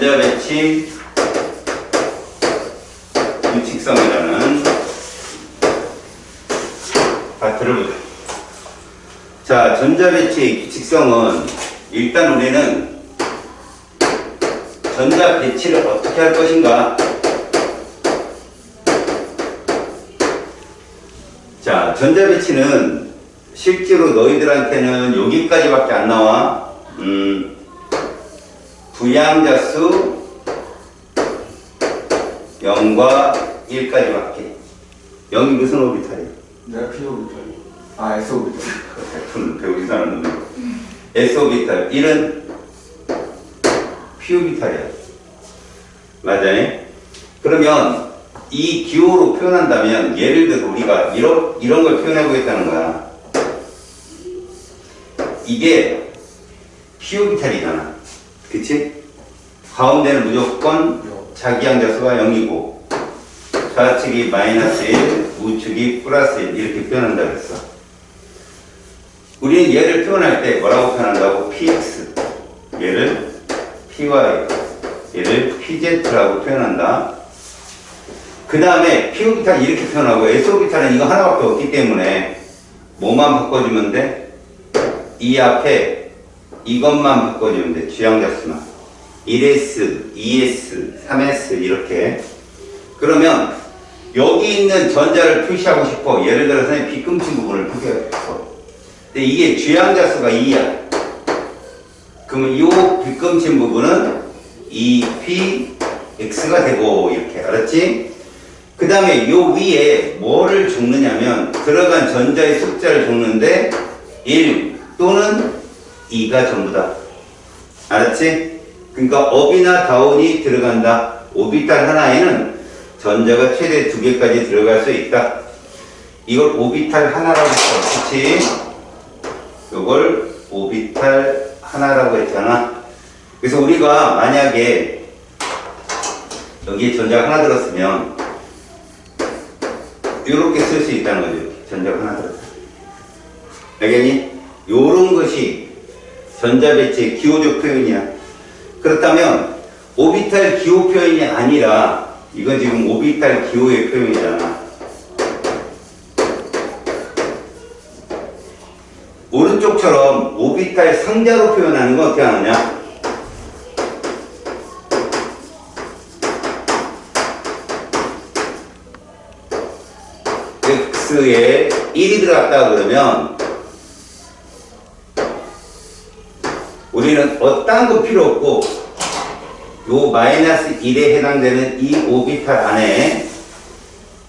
전자배치 규칙성이라는 파트를 보자. 자, 전자배치의 규칙성은 일단 우리는 전자배치를 어떻게 할 것인가. 자, 전자배치는 실제로 너희들한테는 여기까지밖에 안 나와. 부양자수 0과 1까지밖에. 0이 무슨 오비탈이야? 내가 P 오비탈. 아, S 오비탈. F는 배우지도 않았는데. S 오비탈. 1은 P 오비탈이야. 맞아요? 그러면 이 기호로 표현한다면 예를 들어 우리가 이런 걸 표현해 보겠다는 거야. 이게 P 오비탈이잖아. 그치? 가운데는 무조건 자기항자수가 0이고 좌측이 마이너스 1, 우측이 플러스 1 이렇게 표현한다고 했어. 우리는 얘를 표현할 때 뭐라고 표현한다고? px, 얘를 py, 얘를 pz라고 표현한다. 그 다음에 p 오비탈 이렇게 표현하고 s 오비탈은 이거 하나밖에 없기 때문에 뭐만 바꿔주면 돼? 이 앞에 이것만 바꿔주면 돼. 주양자수만 1s, 2s, 3s 이렇게. 그러면 여기 있는 전자를 표시하고 싶어. 예를 들어서 비끔친 부분을 표시하고 싶어. 근데 이게 주양자수가 2야. 그러면 이 비끔친 부분은 2px가 되고 이렇게. 알았지? 그 다음에 요 위에 뭐를 적느냐면 들어간 전자의 숫자를 적는데 1 또는 2가 전부다. 알았지? 그러니까 업이나 다운이 들어간다. 오비탈 하나에는 전자가 최대 2개까지 들어갈 수 있다. 이걸 오비탈 하나라고 했어. 그치? 이걸 오비탈 하나라고 했잖아. 그래서 우리가 만약에 여기에 전자가 하나 들었으면 이렇게 쓸 수 있다는 거죠. 전자가 하나 들었다. 알겠니? 요런 것이 전자배치의 기호적 표현이야. 그렇다면 오비탈 기호 표현이 아니라 이건 지금 오비탈 기호의 표현이잖아. 오른쪽처럼 오비탈 상자로 표현하는 건 어떻게 하느냐? x에 1이 들어갔다 그러면 우리는 어떠한 거 필요 없고 요 마이너스 1에 해당되는 이 오비탈 안에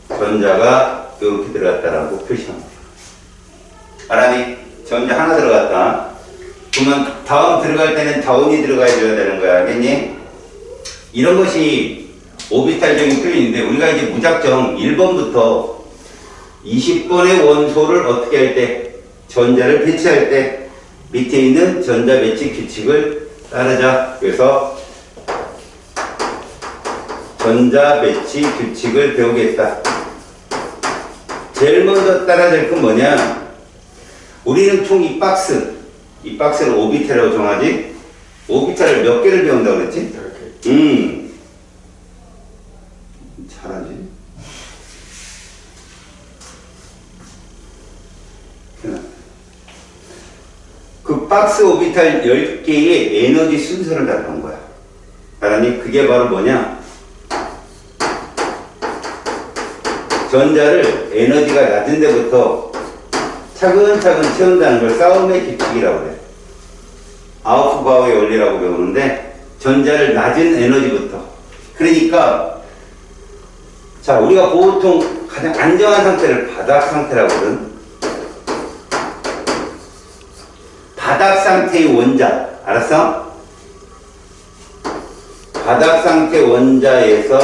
전자가 이렇게 들어갔다라고 표시합니다. 바람이 전자 하나 들어갔다. 그러면 다음 들어갈 때는 다운이 들어가야 되는 거야. 알겠니? 이런 것이 오비탈적인 표현인데 우리가 이제 무작정 1번부터 20번의 원소를 어떻게 할 때 전자를 배치할 때 밑에 있는 전자 배치 규칙을 따르자. 그래서 전자 배치 규칙을 배우겠다. 제일 먼저 따라야 될 건 뭐냐? 우리는 총 이 박스를 오비탈이라고 정하지? 오비탈을 몇 개를 배운다고 그랬지? 잘하지? 그 박스 오비탈 10개의 에너지 순서를 다루는 거야. 알았니? 그게 바로 뭐냐? 전자를 에너지가 낮은 데부터 차근차근 채운다는 걸 싸움의 규칙이라고 그래. 아우프바우의 원리라고 배우는데 전자를 낮은 에너지부터. 그러니까 자, 우리가 보통 가장 안정한 상태를 바닥 상태라고 하거든. 바닥 상태의 원자, 알았어? 바닥 상태 원자에서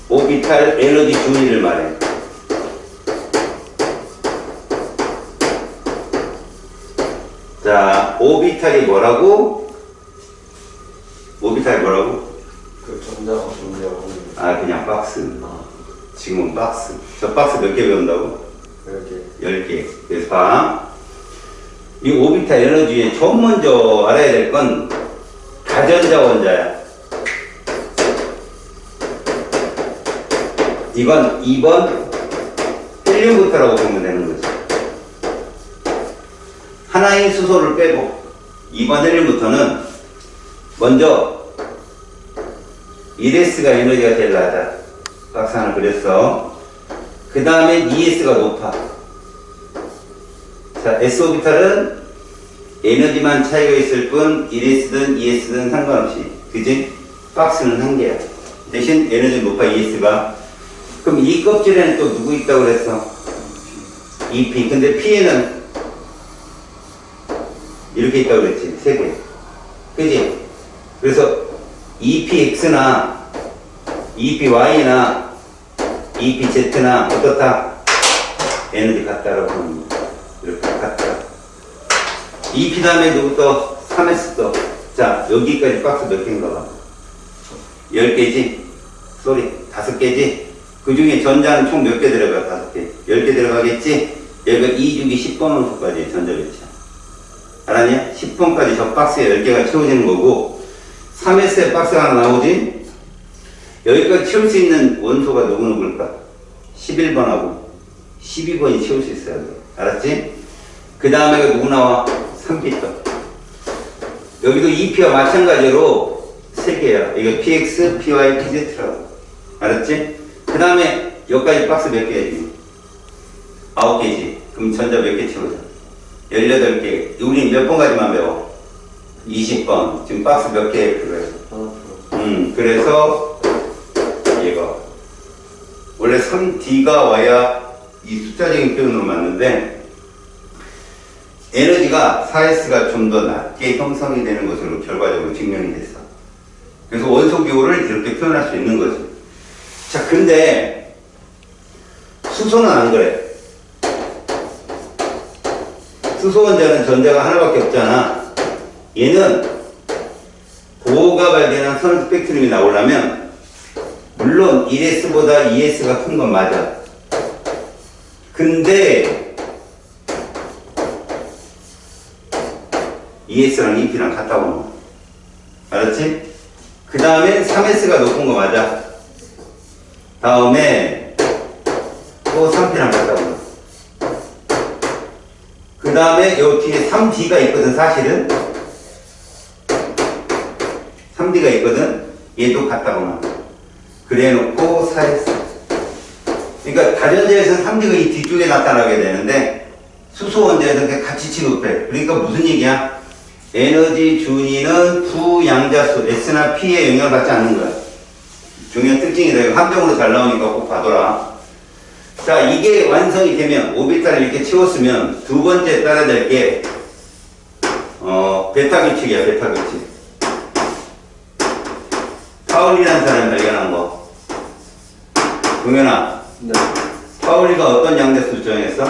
오비탈 에너지 주의를 말해. 자, 오비탈이 뭐라고? 오비탈이 뭐라고? 그 전자가 존재하고. 아, 그냥 박스. 지금은 박스. 저 박스 몇 개 배운다고? 10개. 10개. 그래서 봐. 이 오비탈 에너지에 처음 먼저 알아야 될 건 가전자 원자야. 이건 2번 헬륨부터라고 보면 되는 거지. 하나의 수소를 빼고 2번 헬륨부터는 먼저 1S가 에너지가 제일 낮아. 박스 하나 그렸어. 그 다음에 2S가 높아. 자, S오비탈은 에너지만 차이가 있을 뿐 1S든 2S든 상관없이. 그지? 박스는 한 개야. 대신 에너지는 높아 2S가. 그럼 이 껍질에는 또 누구 있다고 그랬어? EP. 근데 P에는 이렇게 있다고 그랬지. 세 개. 그지? 그래서 EPX나 EPY나 EPZ나 어떻다? 에너지 같다라고 하는 거야. 이렇게 같다. EP 다음에 누구 또? 3S 또. 자, 여기까지 박스 몇 개인가 봐. 10개지? 쏘리. 5개지? 그 중에 전자는 총 몇 개 들어가? 5개. 10개 들어가겠지? 여기가 2주기 10번 원소까지 전자배치. 알았냐? 10번까지 저 박스에 10개가 채워지는 거고, 3S에 박스가 하나 나오지? 여기까지 채울 수 있는 원소가 누구일까? 11번하고 12번이 채울 수 있어야 돼. 알았지? 그 다음에 누구 나와? 3P. 여기도 EP와 마찬가지로 3개야. 이거 PX, PY, PZ라고. 알았지? 그 다음에 여기까지 박스 몇 개지? 9개지. 그럼 전자 몇 개 채우자? 18개. 우리 몇 번까지만 배워? 20번. 지금 박스 몇 개 필요해? 그래서 얘가 원래 3D가 와야 이 숫자적인 표현으로 맞는데 에너지가 4S가 좀 더 낮게 형성이 되는 것으로 결과적으로 증명이 됐어. 그래서 원소 기호를 이렇게 표현할 수 있는 거지. 자, 근데 수소는 안 그래. 수소 원자는 전자가 하나밖에 없잖아. 얘는 보호가 발견한 선 스펙트럼이 나오려면 물론 1S보다 2S가 큰 건 맞아. 근데 2S랑 2P랑 같다고 놔. 알았지? 그 다음에 3S가 높은 거 맞아. 다음에 또 3P랑 같다고 놔. 그 다음에 여기 뒤에 3D가 있거든, 사실은. 3D가 있거든. 얘도 같다고 놔. 그래 놓고 4S. 그러니까 다전자에서는 3D가 이 뒤쪽에 나타나게 되는데 수소 원자에서는 같이 취급해. 그러니까 무슨 얘기야? 에너지 준위는 부양자수 S나 P에 영향을 받지 않는 거야. 중요한 특징이다. 이거 함정으로 잘 나오니까 꼭 봐둬라. 자, 이게 완성이 되면 오비탈을 이렇게 채웠으면 두 번째 따라야 될 게 베타 규칙이야. 베타 규칙. 파울리라는 사람이 발견한 거. 동현아, 네. 파울리가 어떤 양자수 정했어?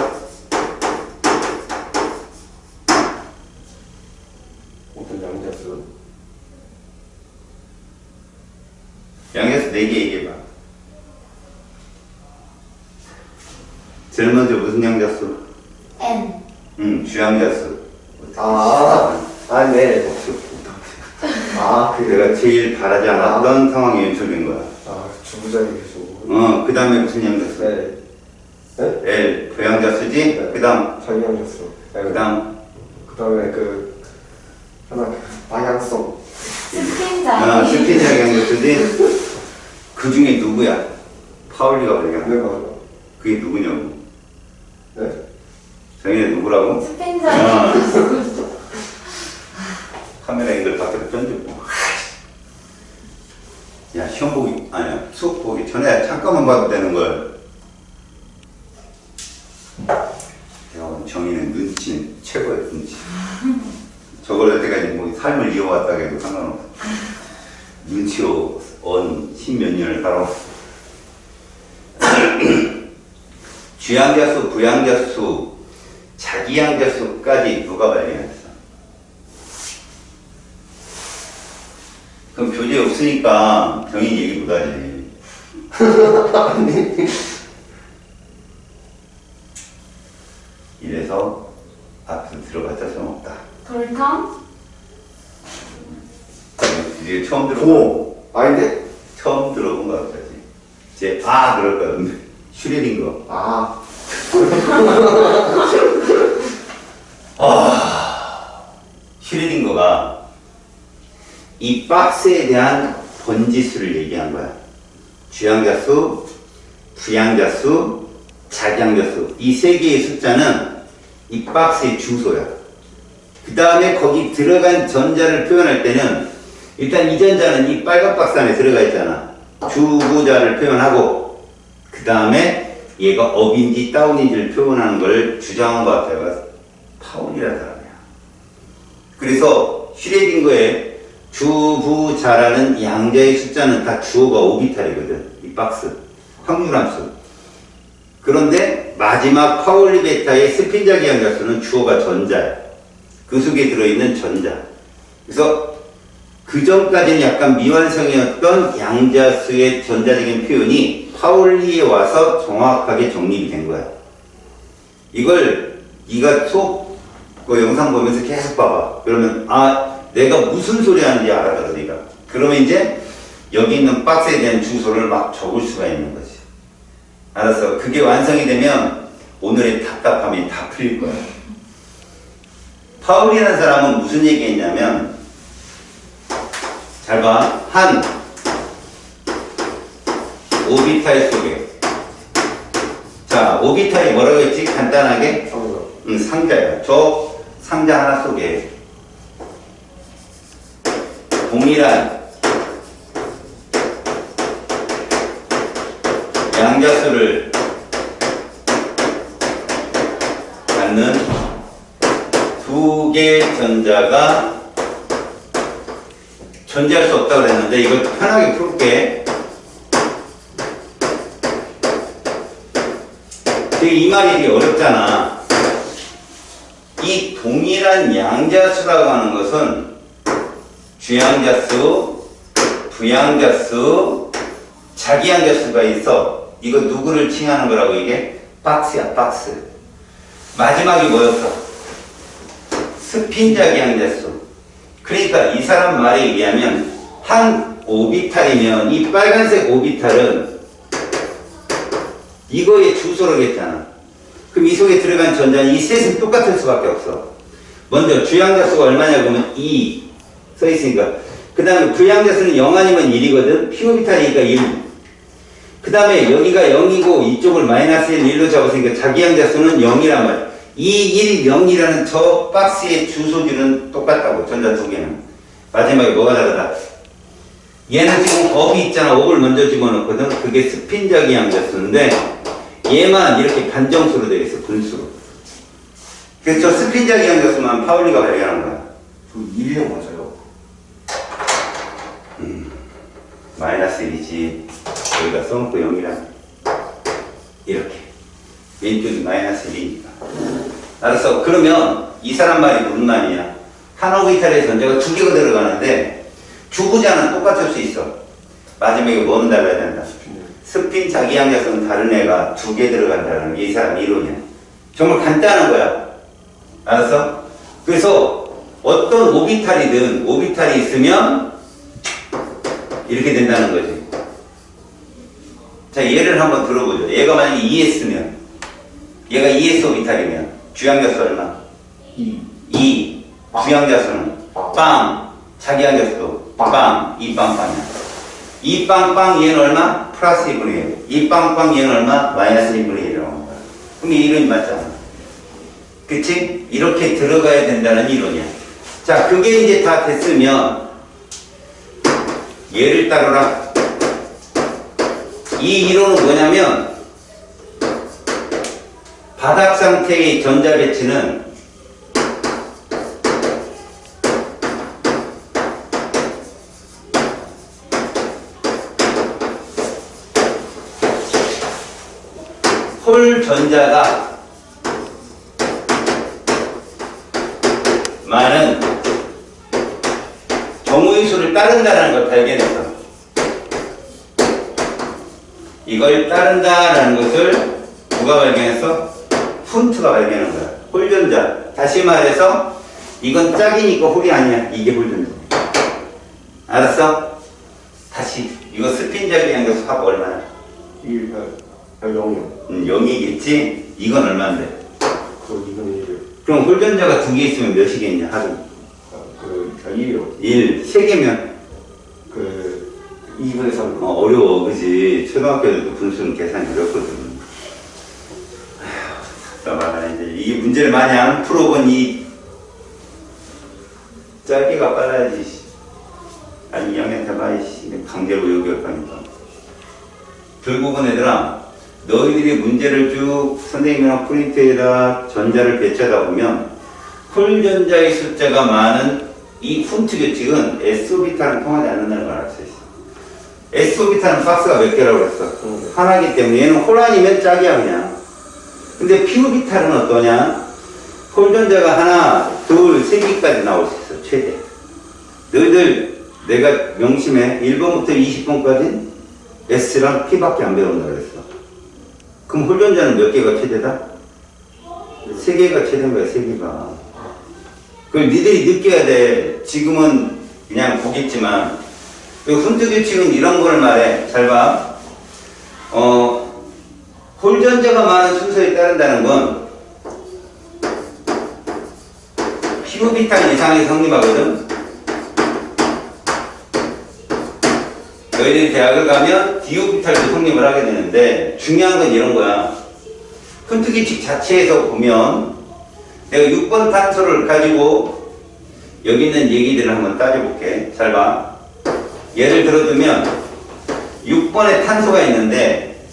어떤 양자수? 양자수 4개 얘기해봐. 제일 먼저 무슨 양자수? N. 주양자수. 네. 내가 제일 바라지 않았던 상황이 연출된 거야. 주부장이 계시고. 그 다음에 무슨 양자수? 네. 네? L, 부양자수지? 네. 그 다음, 전양자수. 네. 그 다음, 그다음에 하나 방향성. 스핀자리. 스피니아 양자수지? 그 중에 누구야? 파울리가 발견한 네, 거야. 맞아요. 그게 누구냐고? 네. 정현이 누구라고? 스핀자리. 카메라 앵글 밖으로 던지고. 야, 시험 보기, 아니야, 수업 보기 전에 잠깐만 봐도 되는 걸. 야, 정의는 눈치는 최고의 눈치. 저걸 여태까지 뭐 삶을 이어왔다 해도 상관없어. 눈치로 언 십몇 년을 살아왔어. 주양자수, 부양자수, 자기양자수까지 누가 발견했어? 그럼 교재 없으니까 정인 얘기 못하지. 이래서 앞으로 들어봤자 소용없다. 돌탐. 이제 처음 들어본 오 아닌데? 처음 들어본 거 같지. 이제 아 그럴 거거든. 슈레딩거. 아 슈레딩거가 이 박스에 대한 번지수를 얘기한 거야. 주양자수, 부양자수, 작양자수. 이 세 개의 숫자는 이 박스의 주소야. 그 다음에 거기 들어간 전자를 표현할 때는 일단 이 전자는 이 빨간 박스 안에 들어가 있잖아. 주부자를 표현하고 그 다음에 얘가 업인지 다운인지를 표현하는 걸 주장한 것 같아요. 파운이라는 사람이야. 그래서 슈레딩거의 주부자라는 양자의 숫자는 다 주어가 오비탈이거든. 이 박스. 확률함수. 그런데 마지막 파울리 베타의 스핀자기 양자수는 주어가 전자야. 그 속에 들어있는 전자. 그래서 그 전까지는 약간 미완성이었던 양자수의 전자적인 표현이 파울리에 와서 정확하게 정립이 된 거야. 이걸 네가 수업 그 영상 보면서 계속 봐봐. 그러면 아 내가 무슨 소리 하는지 알아들어 네가. 그러면 이제 여기 있는 박스에 대한 주소를 막 적을 수가 있는 거지. 알았어. 그게 완성이 되면 오늘의 답답함이 다 풀릴 거야. 파울이라는 사람은 무슨 얘기했냐면 잘 봐. 한 오비탈 속에 자 오비탈이 뭐라고 했지? 간단하게 상자 상자야. 저 상자 하나 속에 동일한 양자수를 갖는 두 개의 전자가 존재할 수 없다고 그랬는데 이걸 편하게 풀게. 이 말이 되게 어렵잖아. 이 동일한 양자수라고 하는 것은 주양자수, 부양자수, 자기양자수가 있어. 이거 누구를 칭하는 거라고 이게? 박스야, 박스. 마지막이 뭐였어? 스핀자기양자수. 그러니까 이 사람 말에 의하면 한 오비탈이면 이 빨간색 오비탈은 이거의 주소라겠잖아. 그럼 이 속에 들어간 전자는 이 셋은 똑같을 수밖에 없어. 먼저 주양자수가 얼마냐 보면 2 써있으니까. 그 다음에 부양자수는 0 아니면 1이거든. P오비탈이니까 1. 그 다음에 여기가 0이고 이쪽을 마이너스 1로 잡았으니까 자기양자수는 0이란 말이야. 2, 1, 0이라는 저 박스의 주소지는 똑같다고. 전자 두 개는. 마지막에 뭐가 다르다? 얘는 지금 업이 있잖아. 업을 먼저 집어넣거든. 그게 스핀자기 양자수인데 얘만 이렇게 반정수로 되어 있어. 분수로. 그래서 저 스핀자기 양자수만 파울리가 발견한 거야. 저 1이랑 맞아요. 마이너스 1이지. 여기가 써놓고 0이랑 이렇게. 왼쪽이 마이너스 1이니까. 알았어. 그러면 이 사람 말이 무슨 말이냐? 한 오비탈의 전자가 두 개가 들어가는데 주부자는 똑같을 수 있어. 마지막에 뭐는 달라야 된다? 스핀 자기양자수는 다른 애가 두 개 들어간다는 게 이 사람 이론이야. 정말 간단한 거야. 알았어? 그래서 어떤 오비탈이든 오비탈이 있으면 이렇게 된다는 거지. 자, 예를 한번 들어보죠. 얘가 만약에 2S면 얘가 2S 오비탈이면 주양자수 얼마? 2. 부양자수는 빵. 자기양자수도 빵. 2빵빵이야. 2빵빵 얘는 얼마? 플러스 2분의 1. 2빵빵 얘는 얼마? 마이너스 2분의 1이라고 하는 거야. 그럼 이 이론이 맞잖아. 그치? 이렇게 들어가야 된다는 이론이야. 자, 그게 이제 다 됐으면 얘를 따르라. 이 이론은 뭐냐면 바닥 상태의 전자 배치는 홀 전자가 많은 경우의 수를 따른다는 걸 발견했어. 이걸 따른다라는 것을 누가 발견했어? 푼트가 발견한 거야. 홀전자. 다시 말해서 이건 짝이니까 홀이 아니야. 이게 홀전자. 알았어? 다시 이거 스핀 작용 양도소 합 얼마야? 0이요. 0이겠지? 이건 얼마인데? 그 2분의 1이요. 그럼 홀전자가 2개 있으면 몇이겠냐 하루? 1이요. 1, 3개면? 그 2분의 3. 어려워 그지? 초등학교 때도 분수는 계산이 어렵거든. 봐봐 이제 이 문제를 많이 안 풀어본 이 짧게가 빨라야지. 아니 2학년 때봐 강제로 여기할 거니까. 결국은 얘들아 너희들이 문제를 쭉 선생님이랑 프린트에다 전자를 배치하다 보면 홀전자의 숫자가 많은 이 훈트 규칙은 SO비타랑 통하지 않는다는 걸 알 수 있어. SO비타는 박스가 몇 개라고 그랬어? 하나이기 때문에 얘는 홀 아니면 짝이야 그냥. 근데 PO비타는 어떠냐? 홀전자가 하나, 둘, 세 개까지 나올 수 있어 최대. 너희들 내가 명심해 1번부터 20번까지 S랑 P밖에 안 배운다 그랬어. 그럼 홀전자는 몇 개가 최대다? 3개가 최대인 거야 3개가. 그걸 니들이 느껴야 돼. 지금은 그냥 보겠지만 훈트 규칙은 이런 걸 말해. 잘 봐. 홀전자가 많은 순서에 따른다는 건 PO비타는 이상하게 성립하거든. 너희들이 대학을 가면 DO비타도 성립을 하게 되는데 중요한 건 이런 거야. 훈트 규칙 자체에서 보면 내가 6번 탄소를 가지고 여기 있는 얘기들을 한번 따져볼게. 잘 봐. 예를 들어두면 6번에 탄소가 있는데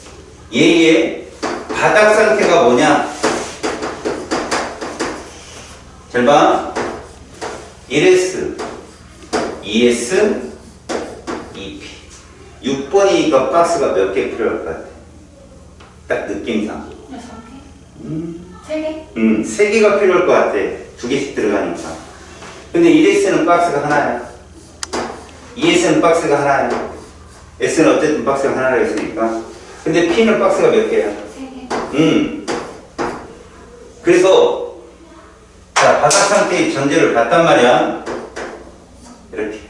얘의 바닥 상태가 뭐냐? 잘 봐. 1S, 2S, 2P. 6번이니까 박스가 몇 개 필요할 것 같아? 딱 느낌상. 3개? 3개가 필요할 것 같아. 2개씩 들어가니까. 근데 1S는 박스가 하나야. 2S는 박스가 하나야. S는 어쨌든 박스가 하나라 했으니까. 근데 P는 박스가 몇 개야? 3개. 그래서 자 바닥 상태의 전제를 봤단 말이야. 이렇게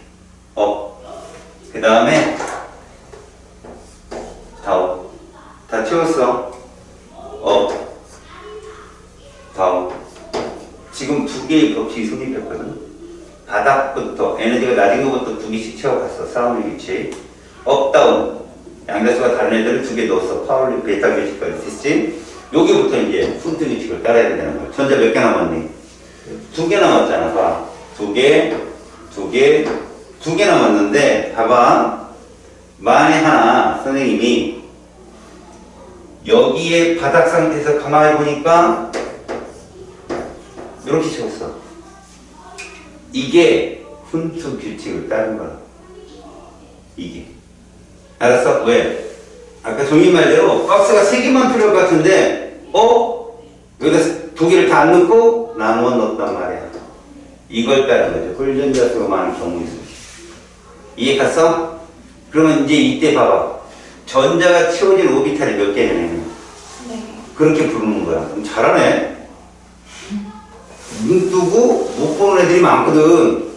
그 다음에 다 채웠어. 지금 2개의 법칙이 성립했거든. 바닥부터 에너지가 낮은 것부터 2개씩 채워갔어. 싸움의 규칙. 업다운 양자수가 다른 애들을 2개 넣었어. 파울리 베타 규칙까지 됐지. 여기부터 이제 훈트 규칙을 따라야 된다는 거야. 전자 몇 개 남았니? 2개 남았잖아. 봐. 2개, 2개, 2개 남았는데 봐봐. 만에 하나 선생님이 여기에 바닥 상태에서 가만히 보니까 이렇게 채웠어. 이게 훈트 규칙을 따른 거야. 이게. 알았어? 왜? 아까 종이 말대로 박스가 3개만 필요할 것 같은데 여기다 2개를 다 안 넣고 나누어 넣었단 말이야. 이걸 따른 거죠. 홀전자 수가 많은 경우의 수. 이해 갔어? 그러면 이제 이때 봐봐. 전자가 채워진 오비탈이 몇 개냐? 4개. 그렇게 부르는 거야. 그럼 잘하네. 눈 뜨고 못 보는 애들이 많거든.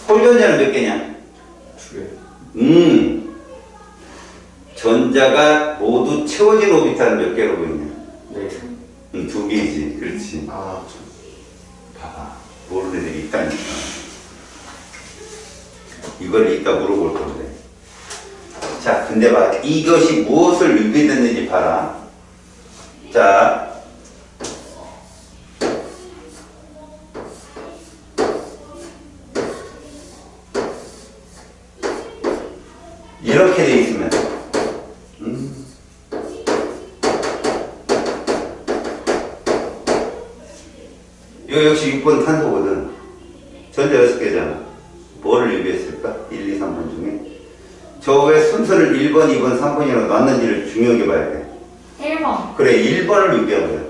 홀전자는 몇 개냐? 2개. 전자가 모두 채워진 오비탈은 몇 개로 보이냐? 네. 2개이지. 그렇지. 아, 봐봐. 모르는 애들이 있다니까. 이걸 이따 물어볼 건데. 자, 근데 봐. 이것이 무엇을 유배됐는지 봐라. 자. 이렇게 돼 있으면 이거 역시 6번 탄소거든. 전자 6개잖아. 뭐를 유배했을까? 1, 2, 3번 중에 저 왜 순서를 1번, 2번, 3번이라고 놨는지를 중요하게 봐야 돼. 1번. 그래 1번을 유배한 거야.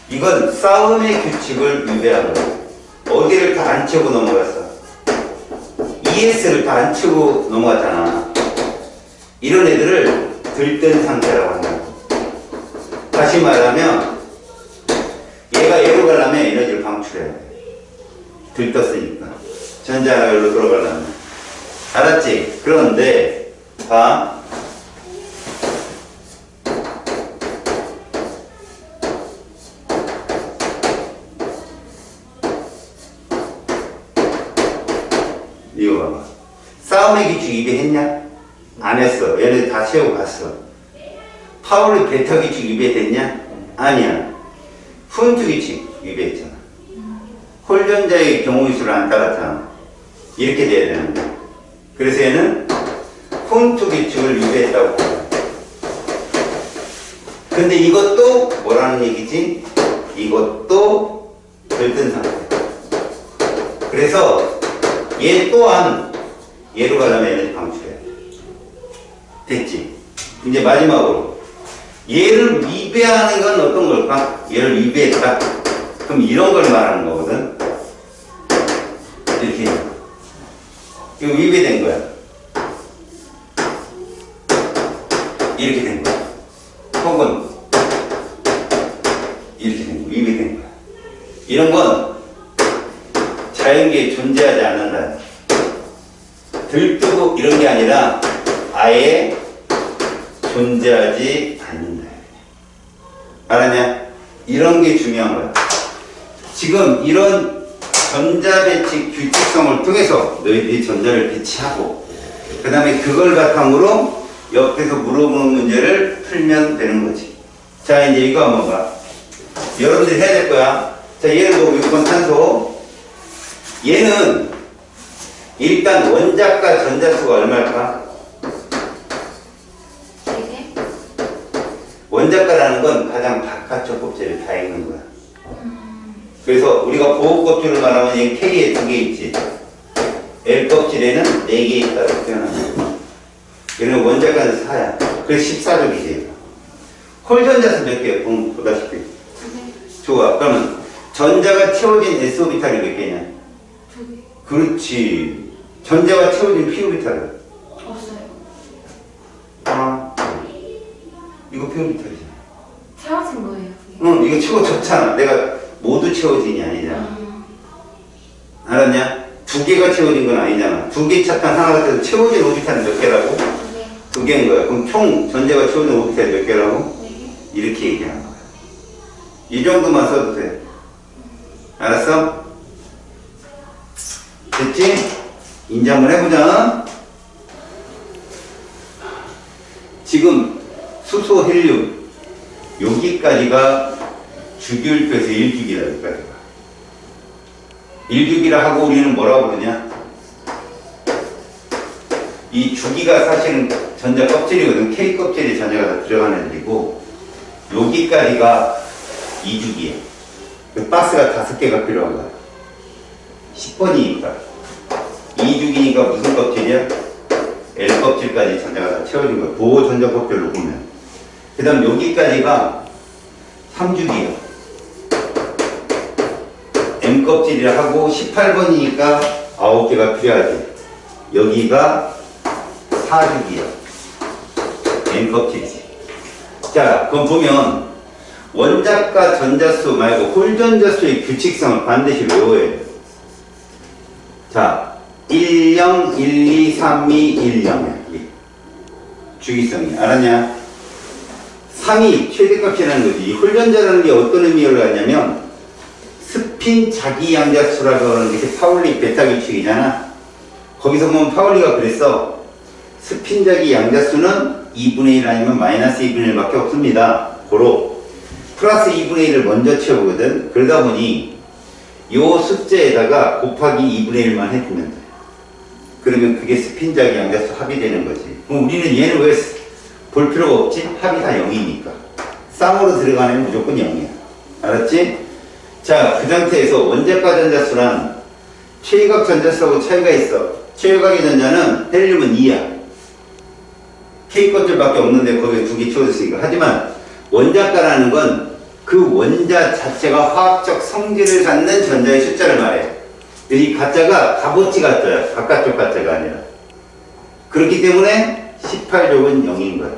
이건 싸움의 규칙을 유배한 거야. 어디를 다 안 치고 넘어갔어? ES를 다 안 치고 넘어갔잖아. 이런 애들을 들뜬 상태라고 한다고. 다시 말하면 얘가 얘로 가려면 에너지를 방출해야 돼. 들떴으니까. 전자가 여기로 들어가려면. 알았지? 그런데 봐. 이거 봐봐. 싸움의 규칙 입에했냐? 안 했어. 얘네 다 세우고 갔어. 파울의 베타 규칙 입에됐냐? 아니야. 훈트 규칙 입에했잖아. 홀전자의 경우의 수를 안 따랐잖아. 이렇게 돼야 되는데. 그래서 얘는 훈트 규칙을 유배했다고 봐요. 근데 이것도 뭐라는 얘기지? 이것도 들뜬 상태. 그래서 얘 또한 얘로 가려면 에너지 방출해야 돼. 됐지? 이제 마지막으로 얘를 위배하는 건 어떤 걸까? 얘를 위배했다. 그럼 이런 걸 말하는 거거든. 이렇게 이거 위배된 거야. 이렇게 된 거야. 혹은 이렇게 된 거야. 위배된 거야. 이런 건 자연계에 존재하지 않는다. 들뜨고 이런 게 아니라 아예 존재하지 않는다. 알았냐? 이런 게 중요한 거야. 지금 이런 전자배치 규칙성을 통해서 너희들이 전자를 배치하고 그 다음에 그걸 바탕으로 옆에서 물어보는 문제를 풀면 되는 거지. 자, 이제 이거 한번 봐. 여러분들이 해야 될 거야. 자, 얘는 뭐 6번 탄소. 얘는 일단 원자과 전자수가 얼마일까? 원자과라는 건 가장 바깥쪽 껍질을 다 읽는 거야. 그래서 우리가 보호 껍질을 말하면 이 K에 2개 있지. L 껍질에는 4개 있다고 표현하는 거야. 얘는 원자과는 4야. 그래서 14족이지. 홀전자수 몇 개야? 보다시피. 좋아. 그러면 전자가 채워진 S 오비탈이 몇 개냐? 2개. 그렇지. 전자가 채워진 P 오비탈은? 없어요. 아, 이거 P 오비탈이잖아. 채워진 거예요, 그게. 응, 이거 채워졌잖아. 내가 모두 채워진이 아니잖아. 알았냐? 2개가 채워진 건 아니잖아. 2개 찾던 하나가 돼서 채워진 오비탈은 몇 개라고? 2개. 2개인 거야. 그럼 총 전자가 채워진 오비탈이 몇 개라고? 4개. 이렇게 얘기하는 거야. 이 정도만 써도 돼. 알았어? 됐지? 이제 한번 해보자. 지금 수소, 헬륨 여기까지가 주기율표에서 1주기라 여기까지가. 1주기라 하고 우리는 뭐라고 그러냐? 이 주기가 사실은 전자 껍질이거든. K 껍질에 전자가 다 들어가는 애들이고 여기까지가 2주기야. 그 박스가 5개가 필요한 거야. 10번이니까 2주기니까 무슨 껍질이야? L 껍질까지 전자가 다 채워진 거야. 보호 전자 껍질로 보면. 그 다음 여기까지가 3주기야. M 껍질이라 하고 18번이니까 9개가 필요하지. 여기가 4주기야. M 껍질이지. 자, 그럼 보면 원자과 전자수 말고 홀전자수의 규칙성을 반드시 외워야 돼. 자, 10, 1, 2, 3, 2, 1, 0이야. 주기성이. 알았냐? 3이 최대값이라는 거지. 이 홀전자라는 게 어떤 의미를 갖냐면 스핀 자기양자수라고 하는 게 파울리 베타 규칙이잖아. 거기서 보면 파울리가 그랬어. 스핀 자기양자수는 2분의 1 아니면 마이너스 2분의 1밖에 없습니다. 고로 플러스 2분의 1을 먼저 채우거든. 그러다 보니 요 숫자에다가 곱하기 2분의 1만 해주면 돼. 그러면 그게 스핀자기 양자수 합이 되는 거지. 그럼 우리는 얘는 왜 볼 필요가 없지? 합이 다 0이니까. 쌍으로 들어가면 무조건 0이야. 알았지? 자, 그 상태에서 원자과 전자수란 최외각 전자수하고 차이가 있어. 최외각의 전자는 헬륨은 2야. K 껍질밖에 없는데 거기에 2개 채워졌으니까. 하지만 원자과라는 건 그 원자 자체가 화학적 성질을 갖는 전자의 숫자를 말해. 이 가짜가 값어치 가짜야. 바깥쪽 가짜가 아니라. 그렇기 때문에 18족은 0인 거야.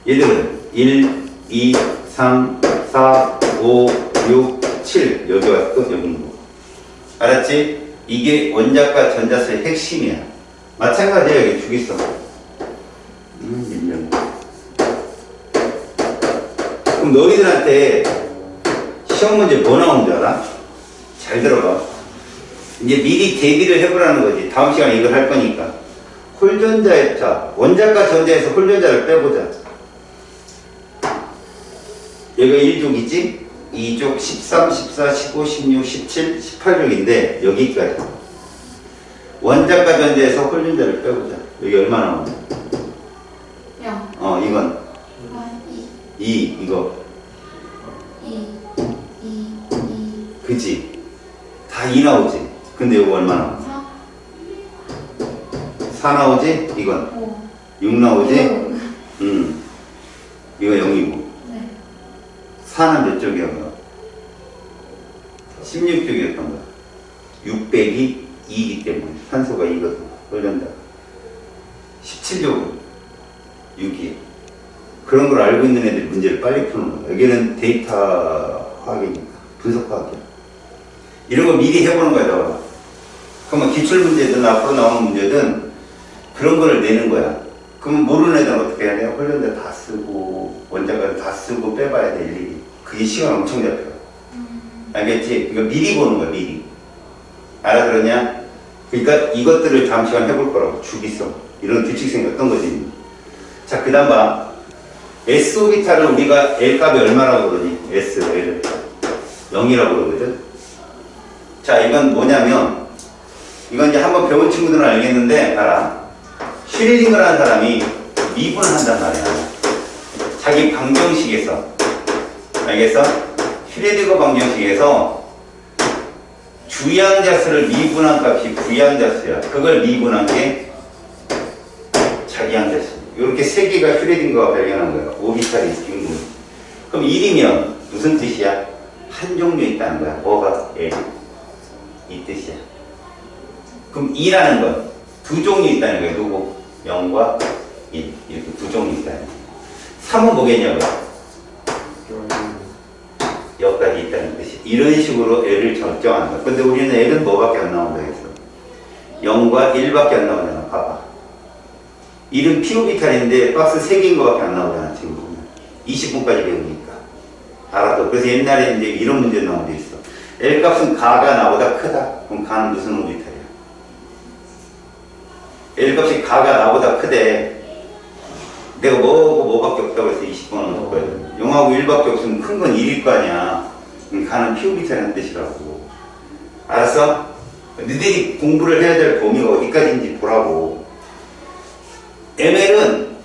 얘들은 1, 2, 3, 4, 5, 6, 7 여기 왔고 여기 있는 거. 알았지? 이게 원자과 전자수의 핵심이야. 마찬가지야, 여기 주기성. 인정. 그럼 너희들한테 시험 문제 뭐 나오는 줄 알아? 잘 들어봐. 이제 미리 대비를 해보라는 거지. 다음 시간에 이걸 할 거니까. 홀전자의, 자, 원자과 전자에서 홀전자를 빼보자. 여기가 1족이지? 2족, 13, 14, 15, 16, 17, 18족인데 여기까지. 원자과 전자에서 홀전자를 빼보자. 여기 얼마 나오냐? 0. 이건 2. 2, 이거. 2. 2. 2. 그치? 다 2 나오지? 근데 이거 얼마 나와? 4. 4 나오지? 이건 5. 6 나오지? 6. 이거 0이고. 네. 4는 몇 쪽이야, 그럼? 16쪽이었던 거야. 600이 2이기 때문에. 산소가 2거든. 홀전자. 17쪽은 6이야. 그런 걸 알고 있는 애들이 문제를 빨리 푸는 거야. 여기는 데이터 화학이니까. 분석 화학이야. 이런 거 미리 해보는 거야, 너. 그러면 기출문제든 앞으로 나오는 문제든 그런 거를 내는 거야. 그럼 모르는 애들은 어떻게 해야 돼? 홀전자 다 쓰고, 원자가 다 쓰고 빼봐야 돼, 일일이. 그게 시간 엄청 잡혀. 알겠지? 이거 미리 보는 거야, 미리. 알아들었냐? 그러니까 이것들을 다음 시간 해볼 거라고. 주기성. 이런 규칙 생겼던 거지. 자, 그 다음 봐. S오비탈을 우리가 L 값이 얼마라고 그러니? S, L. 0이라고 그러거든. 자, 이건 뭐냐면, 이건 이제 한번 배운 친구들은 알겠는데, 알아. 슈레딩거라는 사람이 미분을 한단 말이야. 자기 방정식에서. 알겠어? 슈레딩거 방정식에서 주양자수를 미분한 값이 부양자수야. 그걸 미분한 게 자기양자수. 이렇게 세 개가 슈레딩거가 발견한 거야. 오비탈이 빈분. 그럼 1이면 무슨 뜻이야? 한 종류 있다는 거야. 뭐가? L. 이 뜻이야. 그럼 2라는 건 두 종류 있다는 거야. 누구? 0과 1. 이렇게 두 종류 있다는 거야. 3은 뭐겠냐고? 여기까지 있다는 뜻이. 이런 식으로 L을 결정한다. 근데 우리는 L은 뭐밖에 안 나온다 했어? 0과 1밖에 안 나오잖아. 봐봐. 1은 피오비탈인데 박스 3개인 거밖에 안 나오잖아. 지금 보면. 20분까지 배우니까. 알아도. 그래서 옛날에 이제 이런 문제 나온 데 있어. L 값은 가가 나보다 크다. 그럼 가는 무슨 오비탈이야? L 값이 가가 나보다 크대. 내가 뭐밖에 없다고 해서 20번은 넣을 거야. 0하고 1밖에 없으면 큰 건 1일 거 아니야. 가는 피오비탈이라는 뜻이라고. 알았어? 너희들이 공부를 해야 될 범위가 어디까지인지 보라고. ML은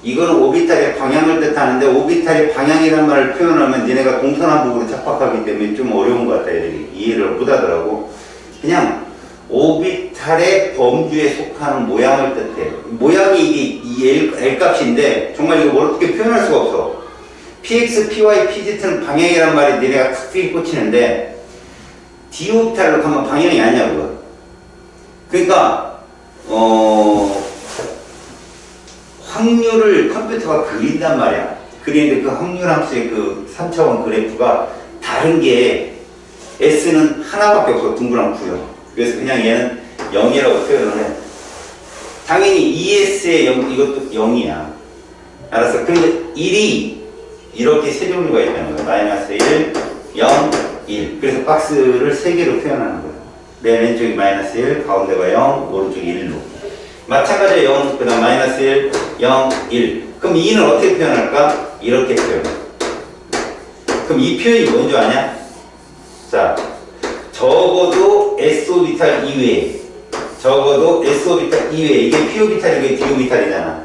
이거는 오비탈의 방향을 뜻하는데 오비탈의 방향이라는 말을 표현하면 니네가 동서남북으로 착각하기 때문에 좀 어려운 것 같아. 애들이 이해를 못하더라고. 그냥 오비탈의 범주에 속하는 모양을 뜻해. 모양이 이게 이 L값인데 정말 이거 뭘 어떻게 표현할 수가 없어. PX, PY, PZ는 방향이란 말이 니네가 특별히 꽂히는데 D오비탈로 가면 방향이 아니야 그거. 그러니까 확률을 컴퓨터가 그린단 말이야. 그리는데 그 확률 함수의 그 3차원 그래프가 다른 게 S는 하나밖에 없어. 둥그랑 구요. 그래서 그냥 얘는 0이라고 표현을 해. 당연히 ES의 0, 이것도 0이야. 알았어? 그런데 1이 이렇게 세 종류가 있다는 거야. 마이너스 1, 0, 1. 그래서 박스를 세 개로 표현하는 거야. 맨 왼쪽이 마이너스 1, 가운데가 0, 오른쪽이 1로. 마찬가지로 0, 그 다음 마이너스 1, 0, 1. 그럼 2는 어떻게 표현할까? 이렇게 표현해. 그럼 이 표현이 뭔지 아냐? 자, 적어도 S오비탈 이외에, 적어도 S오비탈 이외에, 이게 P오비탈이고 D오비탈이잖아.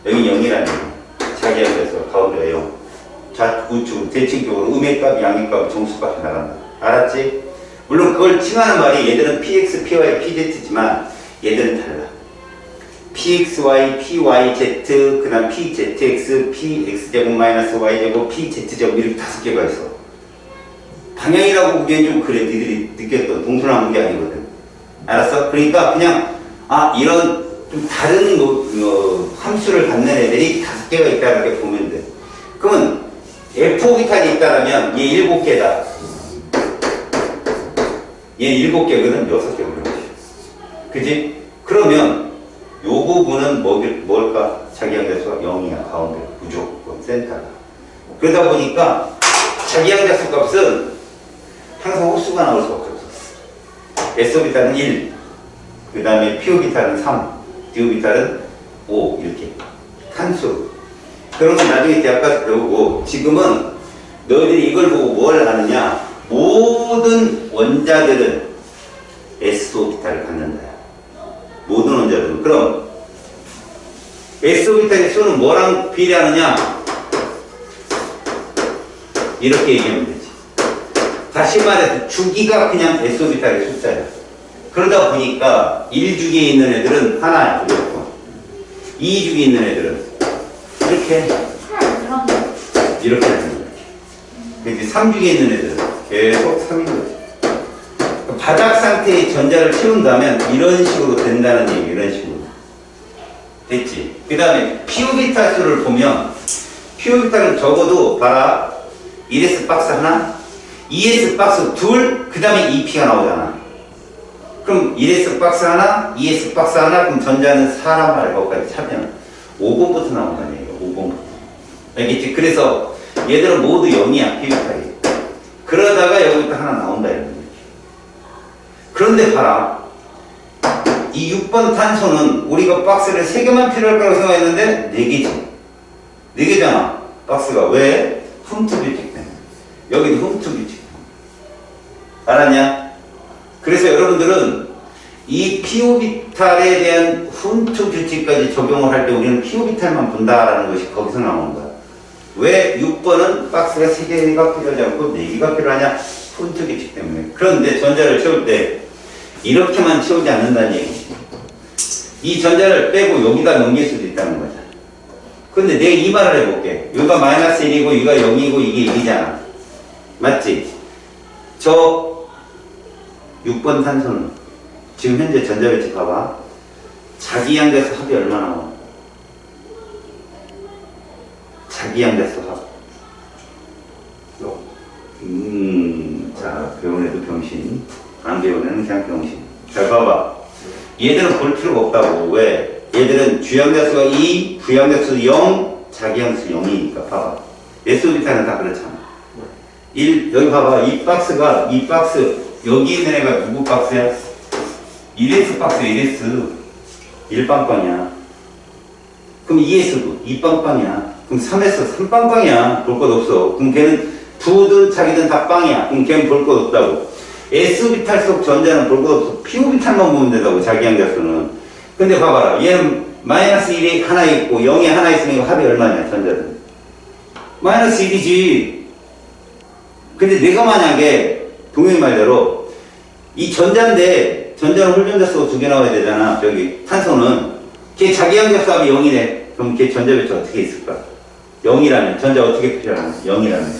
여기 0이라는 거야. 자기 앞에서 가운데가 0. 자, 우측, 대칭적으로 음의값, 양의값, 정수값이 나간다. 알았지? 물론 그걸 칭하는 말이 얘들은 PX, PY, PZ지만 얘들은 달라. PXY, PYZ, 그 다음 PZX, PX제곱 마이너스 Y제곱, PZ제곱 이렇게 5개가 있어. 방향이라고 보기엔 좀 그래. 니들이 느꼈던 동서남북이 아니거든. 알았어? 그러니까 그냥 이런 좀 다른 함수를 갖는 애들이 5개가 있다 이렇게 보면 돼. 그러면 F오비탈이 있다라면 얘 7개다. 얘 7개거든. 6개 그럼. 그지? 그러면 요 부분은 뭘까? 자기항자수가 0이야. 가운데 무조건 센터가. 그러다 보니까 자기항자수 값은 항상 홀수가 나올 수밖에 없었어. S오비탈은 1, 그 다음에 P오비탈은 3, D오비탈은 5 이렇게 한수. 그런 건 나중에 대학 가서 배우고, 지금은 너희들이 이걸 보고 뭘 하느냐? 모든 원자들은 S오비탈을 갖는다. 모든 원자들은. 그럼 S오비탈의 수는 뭐랑 비례하느냐? 이렇게 얘기하면 되지. 다시 말해서 주기가 그냥 S오비탈의 숫자야. 그러다 보니까 1주기에 있는 애들은 하나야, 무조건. 2주기에 있는 애들은 이렇게 하는 거야. 근데 3주기에 있는 애들은 계속 3인 거지. 바닥 상태의 전자를 채운다면 이런 식으로 된다는 얘기, 이런 식으로. 됐지? 그 다음에 P오비탈 수를 보면, P오비탈은 적어도 봐라. 1S 박스 하나, 2S 박스 둘, 그 다음에 2P가 나오잖아. 그럼 1S 박스 하나, 2S 박스 하나, 그럼 전자는 사람 말고까지 차면 5번부터 나온다는 얘기야, 5번부터. 알겠지? 그래서 얘들은 모두 0이야, P오비탈이. 그러다가 여기부터 하나 나온다, 이런 거지. 그런데 봐라. 이 6번 탄소는 우리가 박스를 3개만 필요할 거라고 생각했는데 4개지. 4개잖아, 박스가. 왜? 흠투 규칙 때문에. 여기도 흠투 규칙 때문에. 알았냐? 그래서 여러분들은 이 P오비탈에 대한 흠투 규칙까지 적용을 할 때 우리는 P오비탈만 본다라는 것이 거기서 나오는 거야. 왜 6번은 박스가 3개가 필요하지 않고 4개가 필요하냐? 흠투 규칙 때문에. 그런데 전자를 채울 때 이렇게만 채우지 않는다는 얘기지. 이 전자를 빼고 여기다 넘길 수도 있다는 거잖아. 근데 내가 이 말을 해볼게. 여기가 마이너스 1이고 여기가 0이고 이게 1이잖아. 맞지? 저 6번 탄소는 지금 현재 전자배치 봐봐. 자기양자수 합이 얼마 나와? 자기양자수 합. 자, 배운 애도 병신. 안 배운 애는 그냥 병신. 잘 봐봐. 얘들은 볼 필요가 없다고. 왜? 얘들은 주양자수가 2, 부양자수 0, 자기양수 0이니까. 봐봐. S오비탈은 다 그렇잖아. 1, 여기 봐봐. 이 박스, 여기 있는 애가 누구 박스야? 1S 박스, 1S. 1빵빵이야. 그럼 2S도 2빵빵이야. 그럼 3S, 3빵빵이야. 볼 것 없어. 그럼 걔는 부든 자기든 다 빵이야. 그럼 걔는 볼 것 없다고. S오비탈 속 전자는 볼 것 없어. P오비탈만 보면 된다고, 자기양자수는. 근데 봐봐라. 얘는 마이너스 1이 하나 있고 0이 하나 있으니까 합이 얼마냐, 전자들. 마이너스 1이지. 근데 내가 만약에 동영이 말대로 이 전자인데 전자는 홀전자수가 2개 나와야 되잖아. 저기 탄소는. 걔 자기양자수 합이 0이네. 그럼 걔 전자배치 어떻게 있을까? 0이라면 전자 어떻게 표현하냐? 0이라면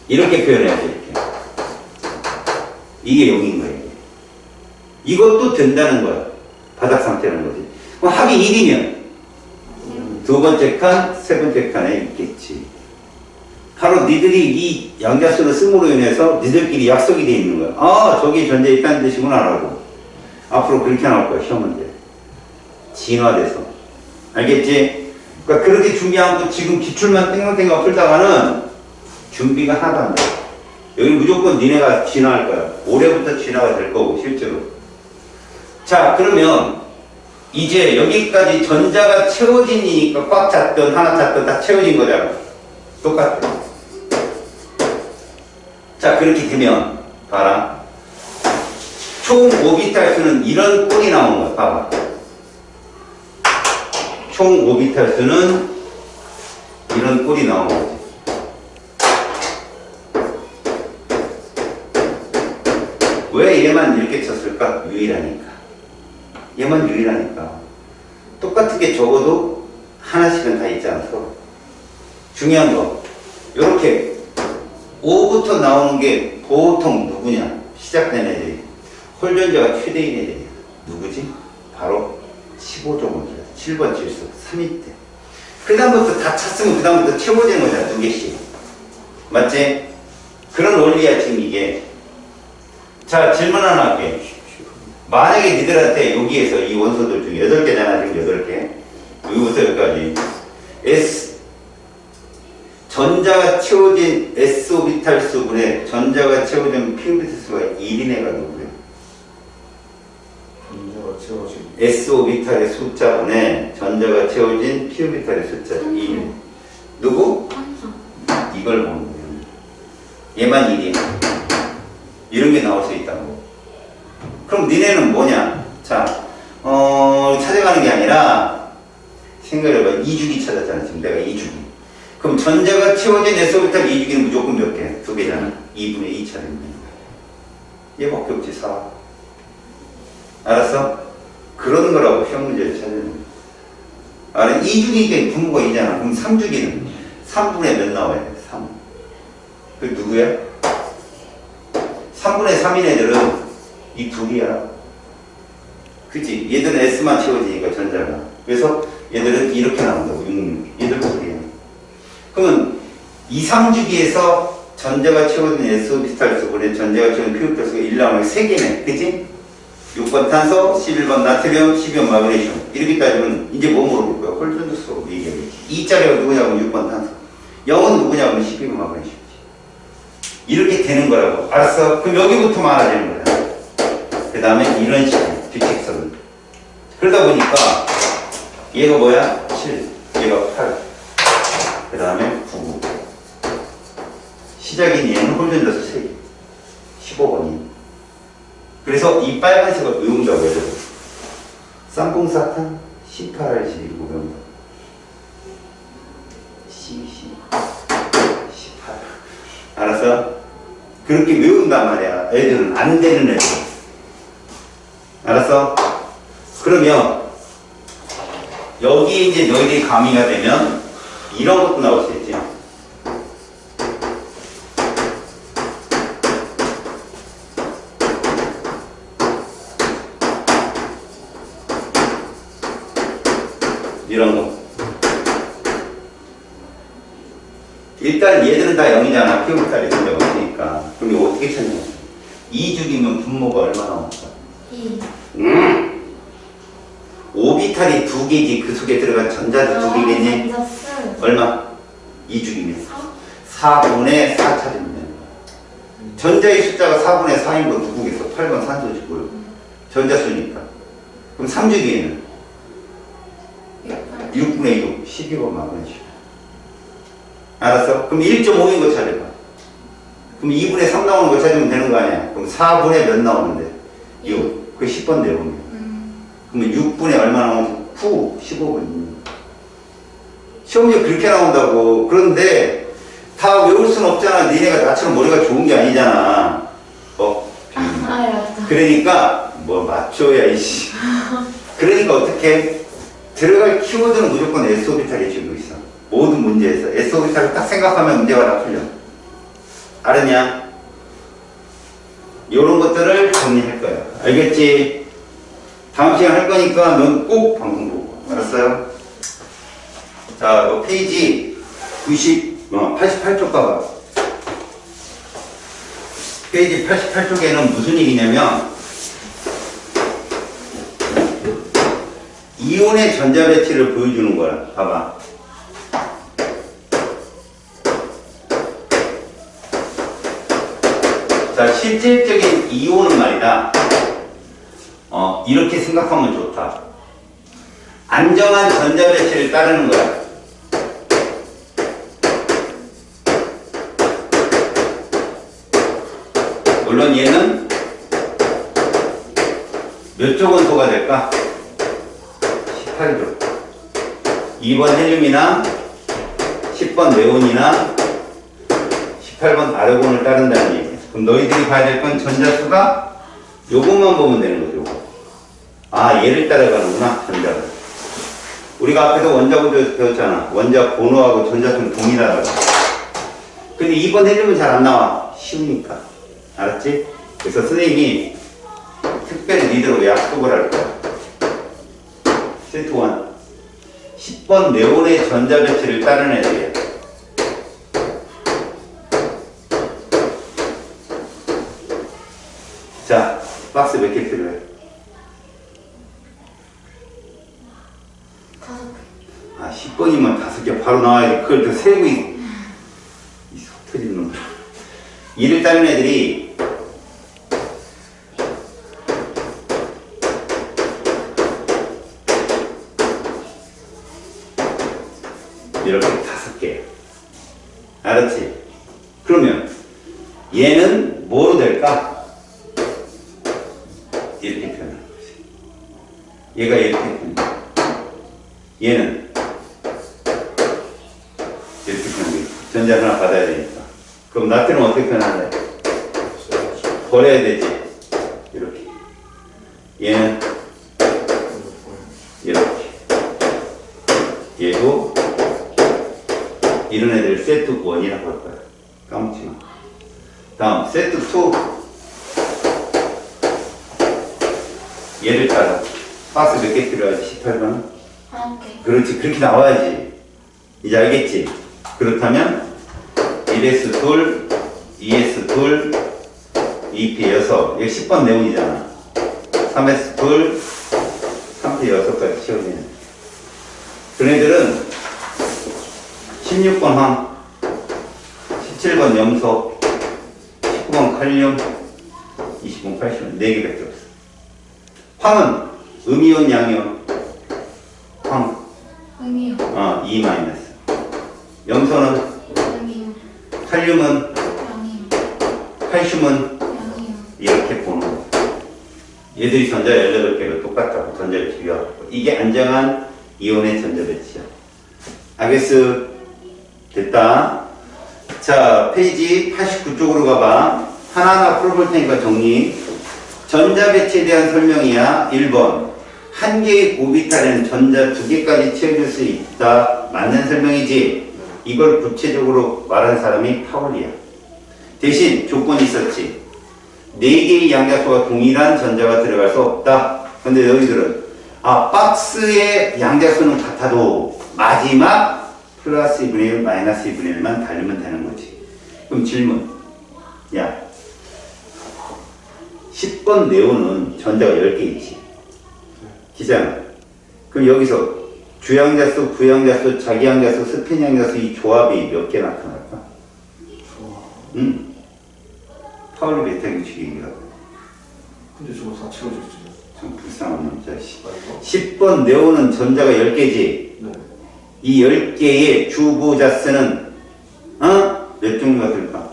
이렇게 표현해야지. 이렇게. 이게 0인 거예요. 이것도 된다는 거야. 바닥 상태라는 거지. 그럼 합이 1이면 두 번째 칸, 세 번째 칸에 있겠지. 바로 니들이 이 양자수를 씀으로 인해서 니들끼리 약속이 돼 있는 거야. 아, 저기 전자에 있다는 뜻이구나라고. 앞으로 그렇게 나올 거야, 시험 문제. 진화돼서. 알겠지? 그러니까 그렇게 준비하고 지금 기출만 땡글땡글 풀다가는 준비가 하나도 안 돼. 여기 무조건 니네가 진화할 거야. 올해부터 진화가 될 거고, 실제로. 자, 그러면 이제 여기까지 전자가 채워진이니까 꽉 찼던 하나 찼던 다 채워진 거잖아. 똑같아. 자, 그렇게 되면 봐라. 총 오비탈 수는 이런 꼴이 나오는 거야. 봐봐. 총 오비탈 수는 이런 꼴이 나오는 거지. 왜 얘만 이렇게 쳤을까? 유일하니까. 얘만 유일하니까. 똑같은 게 적어도 하나씩은 다 있지 않소? 중요한 거. 요렇게 5부터 나오는 게 보통 누구냐? 시작된 애들이. 홀전자가 최대인 애들이야. 누구지? 바로 15조문자. 7번 질소. 3위 때. 그 다음부터 다 찼으면 그 다음부터 채워지는 거잖아. 2개씩. 맞지? 그런 원리야, 지금 이게. 자, 질문 하나 할게. 만약에 니들한테 여기에서 이 원소들 중에 8개잖아. 지금 8개. 여기부터 여기까지. 전자가 채워진 S 오비탈 수분에 전자가 채워진 P 오비탈 수가 1이네가 누구예요? 전자가 채워진 S 오비탈의 숫자분에 전자가 채워진 P 오비탈의 숫자 1. 누구? 항상. 이걸 보는 거예요. 얘만 1이야. 이런 게 나올 수 있다고. 그럼 니네는 뭐냐? 자, 찾아가는 게 아니라 생각해봐. 2주기 찾았잖아. 지금 내가 2주기. 그럼 전자가 채워진 S오비탈 2주기는 무조건 몇 개? 2개잖아. 2분의 2 차례입니다. 얘밖에 없지, 4. 알았어? 그런 거라고 시험 문제를 찾는 거야. 알아? 2주기니까 분모가 2잖아. 그럼 3주기는 3분의 몇 나와야 돼? 3. 그 누구야? 3분의 3인 애들은 이 둘이야. 그치? 얘들은 S만 채워지니까 전자가. 그래서 얘들은 이렇게 나온다고. 6. 얘들 둘이야. 그러면 2, 3주기에서 전자가 채워진 S오비탈 수분에 전자가 채워진 P오비탈 수가 1 나오면 3개네. 그치? 6번 탄소, 11번 나트륨, 12번 마그네슘. 이렇게 따지면 이제 뭐 물어볼 거야? 홀전도수 얘기하겠지. 2자리가 누구냐고 6번 탄소. 0은 누구냐고 12번 마그네슘이지. 이렇게 되는 거라고. 알았어? 그럼 여기부터 많아지는 거야. 그 다음에 이런 식의 뒤책선을. 그러다 보니까 얘가 뭐야? 7, 얘가 8. 그 다음에 9. 시작인 얘는 홀전도수 3개. 15번이. 그래서 이 빨간색을 외운다고 해요. 쌍봉사탄 18R12 외운다. C18. 알았어? 그렇게 외운단 말이야. 애들은 안 되는 애들. 알았어? 그러면 여기에 이제 너희들이 가미가 되면 이런 것도 나올 수 있지. 이런 거. 일단 얘들은 다 0이잖아. P오비탈이 전자가 없으니까. 그럼 이거 어떻게 찾냐? 2주기면 분모가 얼마나 나올까? 2. 오비탈이 2개지. 그 속에 들어간 전자도 2개겠니? 전자수. 얼마? 2주기면 4. 4분의 4 찾으면 되는 거야. 전자의 숫자가 4분의 4인 건 누구겠어? 8번 산소지고요. 전자수니까. 그럼 3주기에는 6분의 6, 12번 마그네슘. 알았어? 그럼 1.5인 거 찾아봐. 그럼 2분의 3 나오는 거 찾으면 되는 거 아니야? 그럼 4분의 몇 나오는데? 6. 그 10번 내보면. 그러면 6분의 얼마 나오면 9, 15번. 시험지가 그렇게 나온다고. 그런데 다 외울 수는 없잖아. 니네가 나처럼 머리가 좋은 게 아니잖아. 알았어. 그러니까 뭐 맞춰야 이씨. 그러니까 어떻게 들어갈 키워드는 무조건 S오비탈이 지고 있어. 모든 문제에서 S오비탈을 딱 생각하면 문제가 다 풀려. 알았냐? 요런 것들을 정리할 거야. 알겠지? 다음 시간 할 거니까 넌 꼭 방송 보고. 알았어요? 자, 너 페이지 88쪽 가봐. 페이지 88쪽에는 무슨 얘기냐면 이온의 전자 배치를 보여주는 거야. 봐봐. 자, 실질적인 이온은 말이다. 이렇게 생각하면 좋다. 안정한 전자 배치를 따르는 거야. 물론 얘는 몇 조 원소가 될까? 18조. 2번 헬륨이나 10번 네온이나 18번 아르곤을 따른다는 얘기야. 그럼 너희들이 봐야 될 건 전자수가 요것만 보면 되는 거죠. 요거. 아, 얘를 따라가는구나, 전자가. 우리가 앞에서 원자 구조에서 배웠잖아. 원자 번호하고 전자수는 동일하다고. 근데 2번 헬륨은 잘 안 나와. 쉬우니까. 알았지? 그래서 선생님이 특별히 니들로 약속을 할 거야. 세트 1. 10번 네온의 전자 배치를 따르는 애들이야. 자, 박스 몇 개 필요해? 이게 바로 나와야지. 그걸 또 세고 이속 터지는 놈. 이를 따는 애들이 이렇게 5개. 알았지? 그러면 얘는 뭐로 될까? 이렇게 표현하는 거지. 얘가 이렇게 표현해. 얘는 이렇게 표현해. 전자를 하나 받아야 되니까. 그럼 나트륨은 어떻게 표현하래? 버려야 되지. 이렇게. 얘는 이렇게. 얘도 이런 애들 세트 1이라고 할 거야. 까먹지 마. 다음, 세트 2. 얘를 따라. 박스 몇 개 필요하지? 18번? 오케이. 그렇지. 그렇게 나와야지. 이제 알겠지? 그렇다면 1S 둘, 2S 둘, 2P 6. 이게 10번 내용이잖아. 3S 둘, 3P 6까지 채워지네. 그런 애들은 16번 황, 17번 염소, 19번 칼륨, 20번 칼슘 4개밖에 없어. 황은 음이온, 양이온. 황, 음이요. 2 마이너스. 염소는, 음이요. 칼륨은, 양이요. 칼슘은 양이요. 이렇게 보는 거. 얘들이 전자 18개로 똑같다고 전자를 비교하고. 이게 안정한 이온의 전자 배치야. 알겠어? 됐다. 자, 페이지 89쪽으로 가봐. 하나하나 풀어볼 테니까 정리. 전자 배치에 대한 설명이야. 1번. 한 개의 오비탈에는 전자 2개까지 채워줄 수 있다. 맞는 설명이지. 이걸 구체적으로 말한 사람이 파울이야. 대신 조건이 있었지. 4개의 양자수와 동일한 전자가 들어갈 수 없다. 근데 너희들은 박스의 양자수는 같아도 마지막 플러스 2분의 1, 마이너스 2분의 1만 달리면 되는 거지. 그럼 질문. 야, 10번 네오는 전자가 10개 있지. 기잖아. 그럼 여기서 주양자수, 부양자수, 자기양자수, 스핀양자수 이 조합이 몇 개 나타날까? 응? 파울리 베타 규칙이 얘기하고. 근데 저거 다 채워졌지. 좀 불쌍한 남자. 10번 네오는 전자가 10개지. 네. 이 10개의 주보자스는 몇 종류가 될까?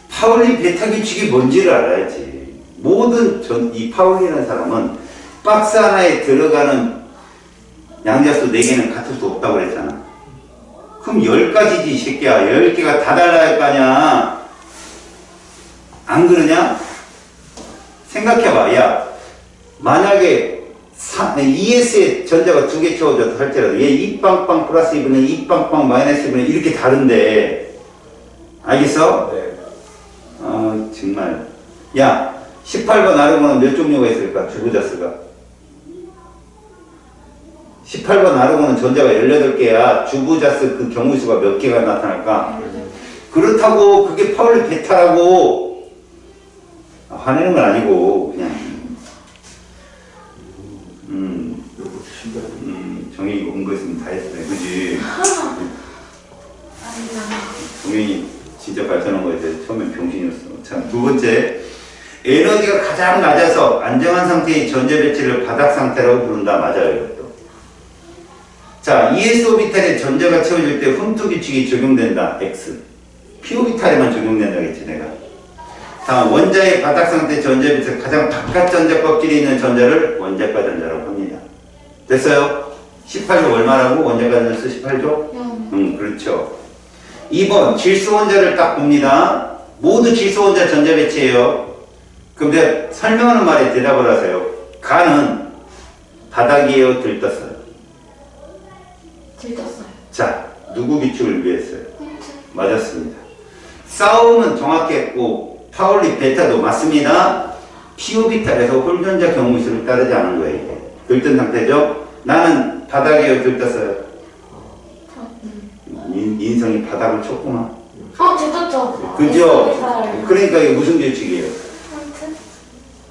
파울리 베타 규칙이 뭔지를 알아야지. 모든 이 파울리라는 사람은 박스 하나에 들어가는 양자수 4개는 같을 수 없다고 그랬잖아. 그럼 10가지지 이 새끼야. 10개가 다 달라야 할 거 아니야. 안 그러냐? 생각해봐. 야, 만약에 2S에 전자가 2개 채워졌다 할지라도 얘 2빵빵 플러스 2분의 2빵빵 마이너스 2분의 이렇게 다른데. 알겠어? 네. 정말. 야, 18번 아르곤은 몇 종류가 있을까? 주보자스가. 18번 아르곤은 전자가 18개야. 주보자스 그 경우수가 몇 개가 나타날까? 그렇다고 그게 파울리 베타라고 화내는 건 아니고 그냥 정현이가 온 거 있으면 다 했어요. 그지? 정현이 진짜 발전한 거에 대해 처음엔 병신이었어. 자, 두 번째. 에너지가 가장 낮아서 안정한 상태의 전자 배치를 바닥 상태라고 부른다. 맞아요, 이것도. 자, ES 오비탈에 전자가 채워질 때 훔투 규칙이 적용된다. X. P 오비탈에만 적용된다겠지, 내가. 다음, 원자의 바닥 상태 전자 배치 가장 바깥 전자 껍질에 있는 전자를 원자가 전자라고 합니다. 됐어요? 18조 얼마라고? 원자가 전자 18조? 그렇죠. 2번, 질소 원자를 딱 봅니다. 모두 질소 원자 전자 배치예요. 그럼 내가 설명하는 말에 대답을 하세요. 가는 바닥이에요, 들떴어요? 들떴어요. 자, 누구 규칙을 위해서요? 훔트. 맞았습니다. 싸움은 정확했고 파울리 베타도 맞습니다. 피오비탈에서 홀전자 경우수를 따르지 않은 거예요. 이게. 들뜬 상태죠? 나는 바닥이에요, 들떴어요? 인성이 바닥을 쳤구나. 들떴죠. 그죠? 그러니까 이게 무슨 규칙이에요? 훔트.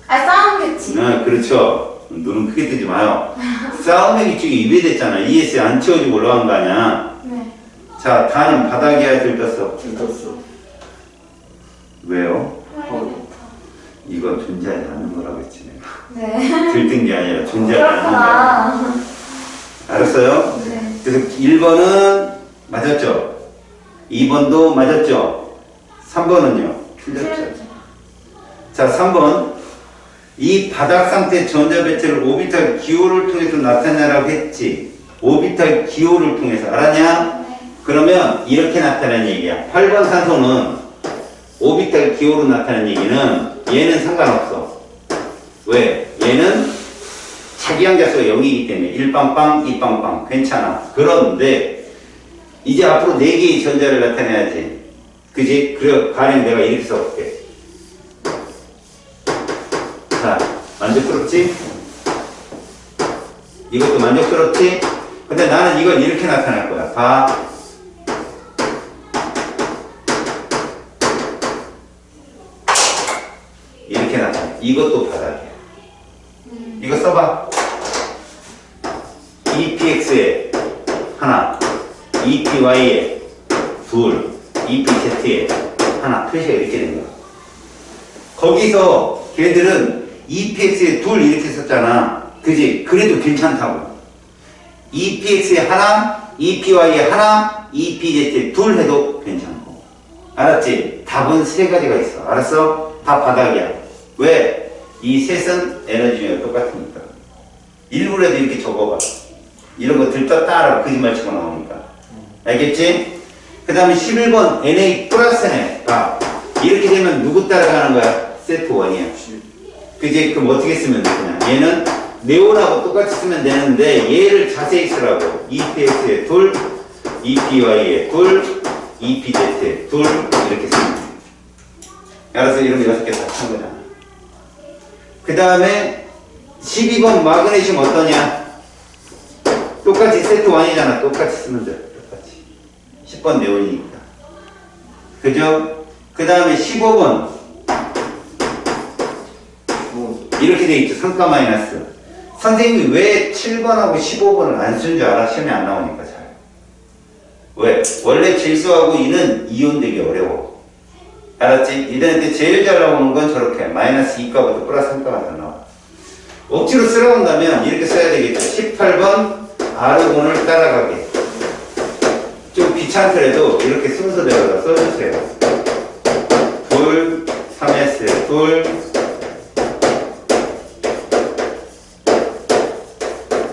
싸움 규칙. 그렇죠. 눈은 크게 뜨지 마요. 싸움의 규칙이 위배됐잖아. ES 안 채워지고 올라간 거 아니야. 네. 자, 다는 바닥이야, 들떴어. 들떴어. 왜요? 화이트. 이거 존재하지 않는 거라고 했지, 내가. 네. 들뜬 게 아니라 존재하지 않는 거야. 그렇구나. 알았어요? 네. 그래서 1번은 맞았죠? 2번도 맞았죠? 3번은요? 틀렸죠? 자, 3번. 이 바닥 상태 전자 배치를 오비탈 기호를 통해서 나타내라고 했지. 오비탈 기호를 통해서. 알았냐? 네. 그러면 이렇게 나타내는 얘기야. 8번 산소는 오비탈 기호로 나타내는 얘기는 얘는 상관없어. 왜? 얘는 자기 항자수가 0이기 때문에 1빵빵, 2빵빵 괜찮아. 그런데 이제 앞으로 4개의 전자를 나타내야지. 그지? 그래, 가령 내가 이렇게 써볼게. 자, 만족스럽지? 이것도 만족스럽지? 근데 나는 이걸 이렇게 나타낼 거야. 봐. 이렇게 나타내. 이것도 바닥이야. 이거 써봐. EPX에 하나, EPY에 둘, EPZ에 하나. 표시가 이렇게 된 거야. 거기서 걔들은 EPX에 둘 이렇게 썼잖아. 그지? 그래도 괜찮다고. EPX에 하나, EPY에 하나, EPZ에 둘 해도 괜찮고. 알았지? 답은 3가지가 있어. 알았어? 다 바닥이야. 왜? 이 셋은 에너지가 똑같으니까. 일부라도 이렇게 적어봐. 이런 거 들떠 따라 거짓말 치고 나오니까. 알겠지? 그 다음에 11번 NA 플러스네. 봐. 이렇게 되면 누구 따라가는 거야? 세트 1이야. 그지? 그럼 어떻게 쓰면 돼? 그냥 얘는 네온하고 똑같이 쓰면 되는데 얘를 자세히 쓰라고. EPX에 둘, EPY에 둘, EPZ에 둘 이렇게 쓰면 돼. 알아서 이런 거 6개 다 한 거잖아. 그 다음에 12번 마그네슘 어떠냐? 똑같이 세트 1이잖아. 똑같이 쓰면 돼. 똑같이. 10번 네온이니까. 그죠? 그 다음에 15번 이렇게 돼 있죠. 상가 마이너스. 선생님이 왜 7번하고 15번을 안 쓴 줄 알아? 시험에 안 나오니까 잘. 왜? 원래 질소하고 이는 이온되기 어려워. 알았지? 이들한테 제일 잘 나오는 건 저렇게 마이너스 2가부터 플러스 3가가 잘 나와. 억지로 쓰라고 한다면 이렇게 써야 되겠죠. 18번 아르곤을 따라가게. 좀 귀찮더라도 이렇게 순서대로 써주세요. 둘, 3S, 둘,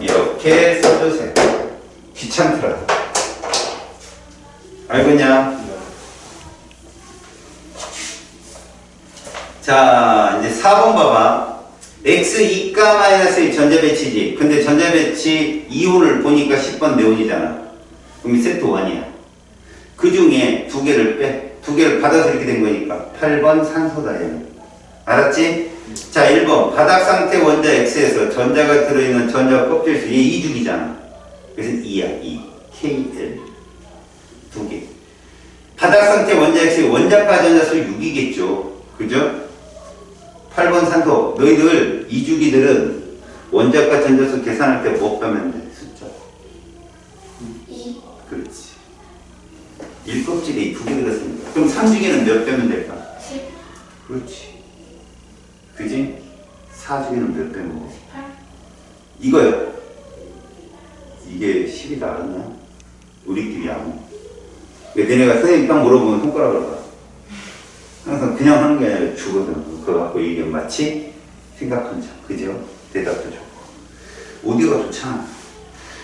이렇게 써주세요. 귀찮더라도. 알겠냐? 자, 이제 4번 봐봐. X2가 마이너스의 전자 배치지. 근데 전자 배치 이온을 보니까 10번 네온이잖아. 그럼 세트 1이야. 그 중에 2개를 빼. 2개를 받아서 이렇게 된 거니까 8번 산소다 얘는. 알았지? 자, 1번 바닥 상태 원자 X에서 전자가 들어있는 전자 껍질수 얘 2죽이잖아. 그래서 2야. 2. KL 2개. 바닥 상태 원자 X의 원자가 전자수 6이겠죠. 그죠? 8번 산소. 너희들 이주기들은 원자과 전자수 계산할 때 뭐 빼면 돼? 숫자. 2. 그렇지. 1껍질에 2개 들었으니까. 그럼 3주기는 몇 빼면 될까? 10. 그렇지. 그지? 4주기는 몇 빼면 돼? 8. 이거요. 이게 10이 나갔나? 우리끼리 아무. 너네가 선생님 딱 물어보면 손가락을 봐. 항상 그냥 하는 게 아니라 주거든. 그거 갖고 이게 마치 생각한 척. 그죠? 대답도 좋고. 오디오가 좋잖아.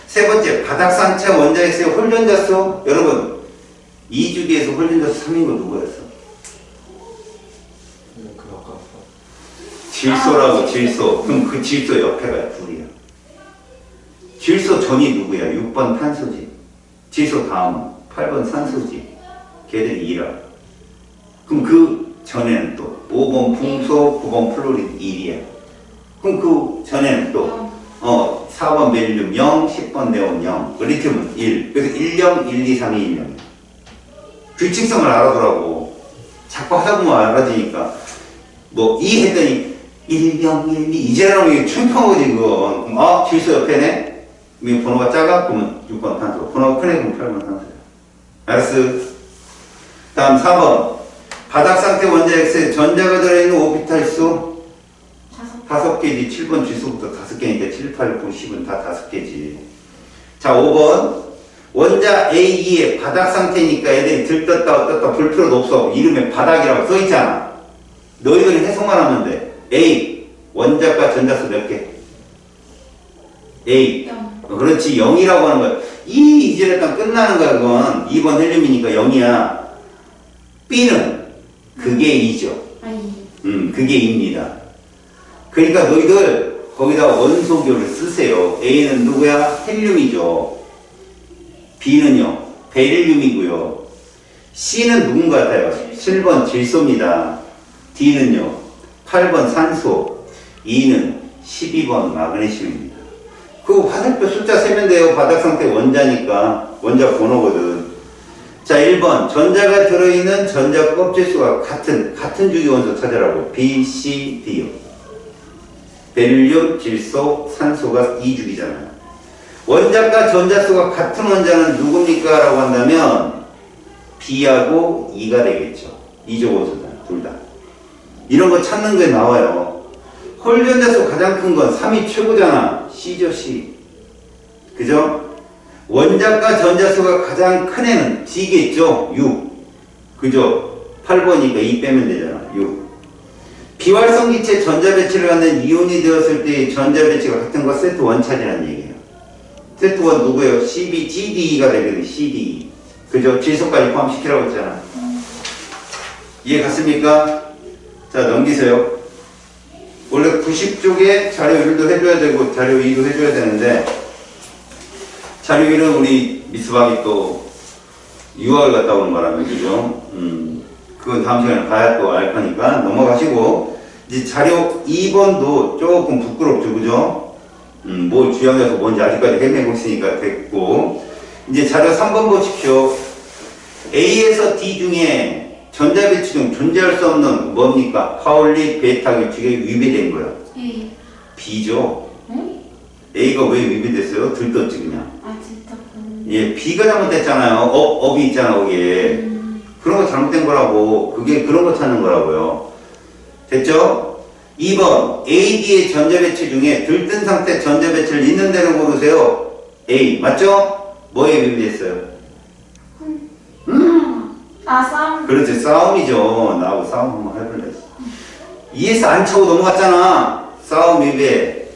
세 번째, 바닥 상체 원자 X의 홀전자수. 여러분, 2주기에서 홀전자수 3인 거 누구였어? 그 아까 질소라고, 질소. 그럼 그 질소 옆에가 둘이야. 질소 전이 누구야? 6번 탄소지. 질소 다음 8번 산소지. 걔들이 2라. 그럼 그 전에는 또 5번 풍소, 9번 플로리드 1이야. 그럼 그 전에는 또 4번 벨륨 0, 10번 네온 0, 리튬은 1. 그래서 1, 0, 1, 2, 3이 1, 0. 규칙성을 알아두라고. 자꾸 하다 보면 알아지니까. 뭐 2 했더니 1, 0, 1, 2 이제 나오면 이게 충청어지 그건. 질소 옆에네? 그러면 번호가 작아? 그러면 6번 탄소. 번호가 크네? 그러면 8번 탄소야. 알았어? 다음 4번. 바닥 상태 원자 X에 전자가 들어있는 오비탈 수 5개지. 7번 주소부터 5개니까 7, 8, 9, 10은 다 5개지. 자, 5번. 원자 A2의 바닥 상태니까 애들이 들떴다 어떻다 볼 필요도 없어. 이름에 바닥이라고 써있잖아. 너희들이 해석만 하면 돼. A. 원자과 전자수 몇 개? A. 0. 그렇지. 0이라고 하는 거야. 이제 일단 끝나는 거야. 그건 2번 헬륨이니까 0이야. B는 그게 2죠. 그게 2입니다. 그러니까 너희들 거기다 원소교를 쓰세요. A는 누구야? 헬륨이죠. B는요? 베릴륨이고요. C는 누군 같아요? 7번 질소입니다. D는요? 8번 산소. E는 12번 마그네슘입니다. 그 화살표 숫자 세면 돼요. 바닥 상태 원자니까. 원자 번호거든. 자, 1번. 전자가 들어있는 전자 껍질수가 같은 주기 원소 찾으라고. B, C, D요. 베릴륨, 질소, 산소가 2주기잖아요. 원자과 전자수가 같은 원자는 누굽니까? 라고 한다면 B하고 E가 되겠죠. 2조 원소잖아. 둘 다. 이런 거 찾는 게 나와요. 홀 전자수 가장 큰 건 3이 최고잖아. C죠, C. 그죠? 원자과 전자수가 가장 큰 애는 D겠죠? 6. 그죠? 8번이니까 2 빼면 되잖아. 6. 비활성 기체 전자 배치를 갖는 이온이 되었을 때 전자 배치가 같은 거 세트 1 차지라는 얘기예요. 세트 1 누구예요? CB, GDE가 되거든. CDE. 그죠? 질소까지 포함시키라고 했잖아. 이해 갔습니까? 자, 넘기세요. 원래 90쪽에 자료 1도 해줘야 되고 자료 2도 해줘야 되는데 자료 1은 우리 미스박이 또 유학을 갔다 오는 바람에 그죠? 그건 다음 시간에 봐야 또 알 거니까 넘어가시고 이제 자료 2번도 조금 부끄럽죠. 그죠? 뭘 주양해서 뭔지 아직까지 헤매고 있으니까 됐고 이제 자료 3번 보십시오. A에서 D 중에 전자 배치 중 존재할 수 없는 뭡니까? 파울리 베타 규칙에 위배된 거야. A. B죠. 응? A가 왜 위배됐어요? 들떴지 그냥. 아, 진짜. 예, B가 잘못됐잖아요. 업이 있잖아 거기에. 그런 거 잘못된 거라고. 그게 그런 거 찾는 거라고요. 됐죠? 2번 AD의 전자 배치 중에 들뜬 상태 전자 배치를 있는 대로 고르세요. A 맞죠? 뭐에 위배됐어요? 아, 싸움. 그렇지, 싸움이죠. 나하고 싸움 한번 해볼래. ES 안 차고 넘어갔잖아. 싸움 위배.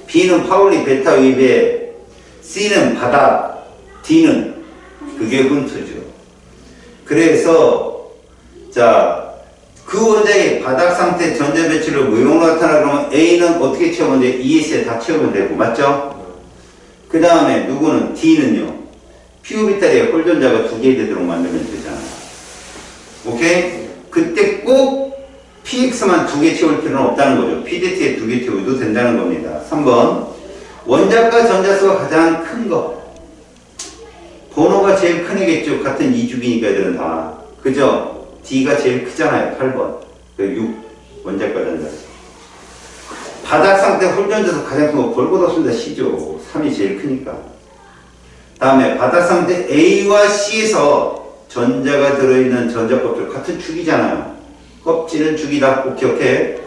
B는 파울리 베타 위배. C는 바닥. D는 그게 훈투죠. 그래서 자, 그 원자의 바닥 상태 전자 배치를 무용으로 나타나 그러면 A는 어떻게 채우면 돼? ES에 다 채우면 되고 맞죠? 그 다음에 누구는 D는요. 피오비탈에 홀전자가 2개 되도록 만들면 되잖아요. 오케이? 그때 꼭 PX만 2개 채울 필요는 없다는 거죠. PDT에 2개 채워도 된다는 겁니다. 3번 원자과 전자수가 가장 큰 거. 번호가 제일 큰 애겠죠. 같은 2주기니까 애들은 다. 그죠? D가 제일 크잖아요. 8번. 6. 원자과 전자수. 바닥 상태 홀전자수 가장 큰 거 벌고 뒀습니다. C죠. 3이 제일 크니까. 다음에 바닥 상태 A와 C에서 전자가 들어있는 전자껍질 같은 축이잖아요. 껍질은 축이다. 꼭 기억해.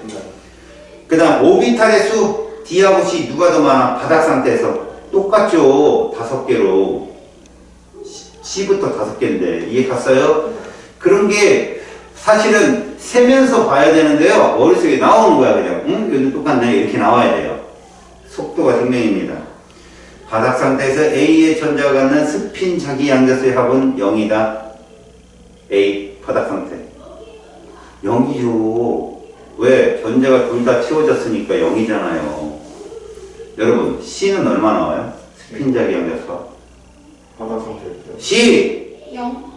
그 다음 오비탈의 수 D하고 C 누가 더 많아? 바닥 상태에서 똑같죠. 5개로 C부터 5개인데 이해 갔어요? 그런 게 사실은 세면서 봐야 되는데요. 머릿속에 나오는 거야 그냥. 응? 이것도 똑같네. 이렇게 나와야 돼요. 속도가 생명입니다. 바닥 상태에서 A의 전자가 갖는 스핀 자기 양자수의 합은 0이다. A 바닥 상태 0이죠. 왜? 전자가 둘 다 채워졌으니까 0이잖아요. 여러분 C는 얼마 나와요? 스핀 자기 양자수가 바닥 상태였죠. C 0.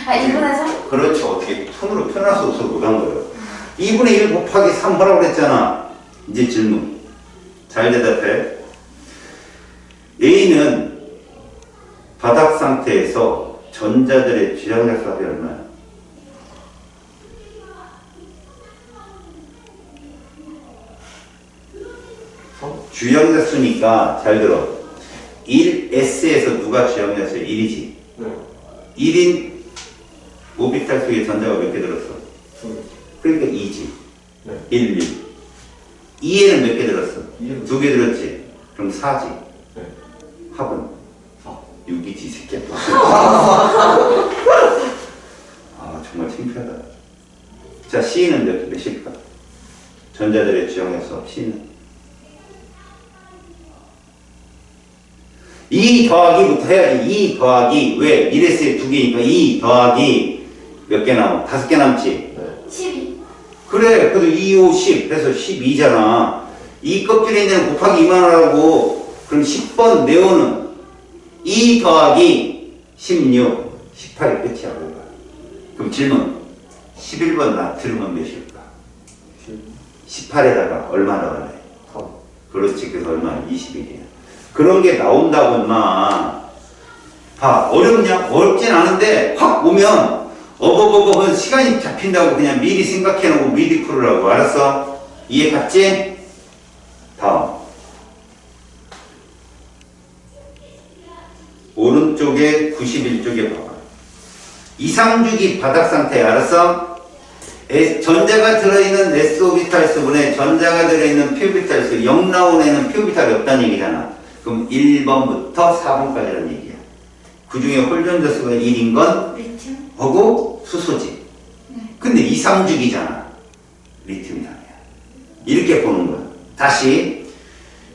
아, 2분에서? 그렇죠. 어떻게 손으로 표현할 수 없어서 못한 거예요. 2분의 1 곱하기 3 하라고 그랬잖아. 이제 질문 잘 대답해. A는 바닥 상태에서 전자들의 주양자수 합이 얼마야? 주영자 수니까 잘 들어. 1S에서 누가 주영자 수야? 1이지. 네. 1인 오비탈 속에 전자가 몇 개 들었어? 그러니까 2지. 네. 1, 1. 2에는 몇 개 들었어? 2에는 2개 들었지. 그럼 4지. 네. 합은 4. 6이지, 이 새끼야. 아, 정말 창피하다. 자, C는 몇일까? 전자들의 주영에서 C는 2 더하기부터 해야지. 2 더하기. 왜? 1S에 2개니까 2 더하기 몇 개 남아? 5개 남지? 네. 12. 그래. 그래도 2, 5, 10. 그래서 12잖아. 이 껍질에 있는 곱하기 2만 원하고 그럼 10번 네오는 2 더하기 16, 18이 끝이야. 뭐가. 그럼 질문. 11번 나트륨은 몇일까? 18에다가 얼마 넣어야 돼? 3. 그렇지. 그래서 얼마? 21이야. 그런 게 나온다고 인마. 봐. 어렵냐? 어렵진 않은데 확 오면 어버버버 시간이 잡힌다고 그냥 미리 생각해놓고 미리 풀으라고. 알았어? 이해 갔지? 다음. 오른쪽에 91쪽에 봐봐. 이상주기 바닥 상태. 알았어? 전자가 들어있는 S오비탈수분에 전자가 들어있는 P오비탈수 0 나온 애는 P오비탈이 없다는 얘기잖아. 그럼 1번부터 4번까지라는 얘기야. 그 중에 홀전자 수가 1인 건 리튬. 하고 수소지. 근데 2, 3주기잖아. 리튬이 당이야. 이렇게 보는 거야. 다시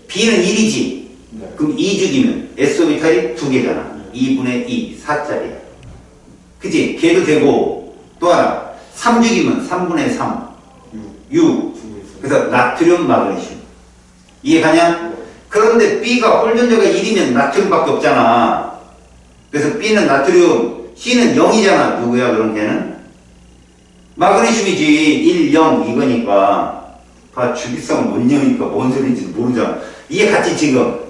B는 1이지. 네. 그럼 2주기면 S오비탈이 2개잖아. 2분의 2, 4짜리야. 그치? 걔도 되고 또 하나 3주기면 3분의 3, 6. 그래서 나트륨, 마그네슘. 이해가냐? 네. 그런데 B가 홀전자가 1이면 나트륨밖에 없잖아. 그래서 B는 나트륨, C는 0이잖아. 누구야 그런 걔는? 마그네슘이지. 1, 0 이거니까. 봐, 주기성은 뭔 0이니까 뭔 소리인지 모르잖아. 이해 갔지 지금?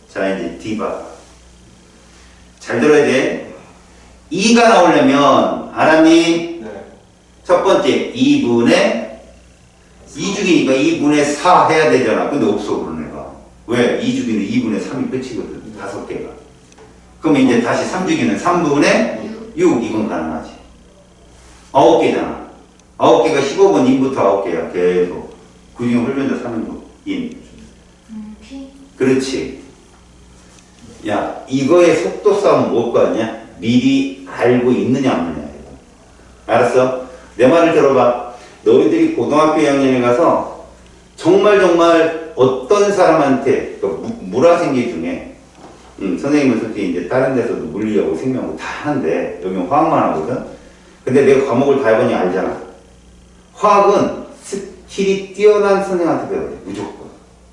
자 이제 D 봐. 잘 들어야 돼. 2가 나오려면 알았니? 네. 첫 번째 2분의 2주기니까 2분의 4 해야 되잖아. 근데 없어 그런 애가. 왜? 2주기는 2분의 3이 끝이거든. 5개가. 그럼 이제 다시 3주기는 3분의 6. 이건 가능하지. 9개잖아. 9개가 15번 인부터 9개야. 계속. 그 중에 홀전자 3인 인. P. 그렇지. 야, 이거의 속도 싸움은 뭘 거 아니야? 미리 알고 있느냐 없느냐. 알았어? 내 말을 들어봐. 너희들이 고등학교 2학년에 가서 정말 어떤 사람한테 물화생계 중에 선생님은 솔직히 이제 다른 데서도 물리하고 생명하고 다 하는데 여기는 화학만 하거든. 근데 내가 과목을 다 해보니 알잖아. 화학은 스킬이 뛰어난 선생님한테 배워야 돼. 무조건.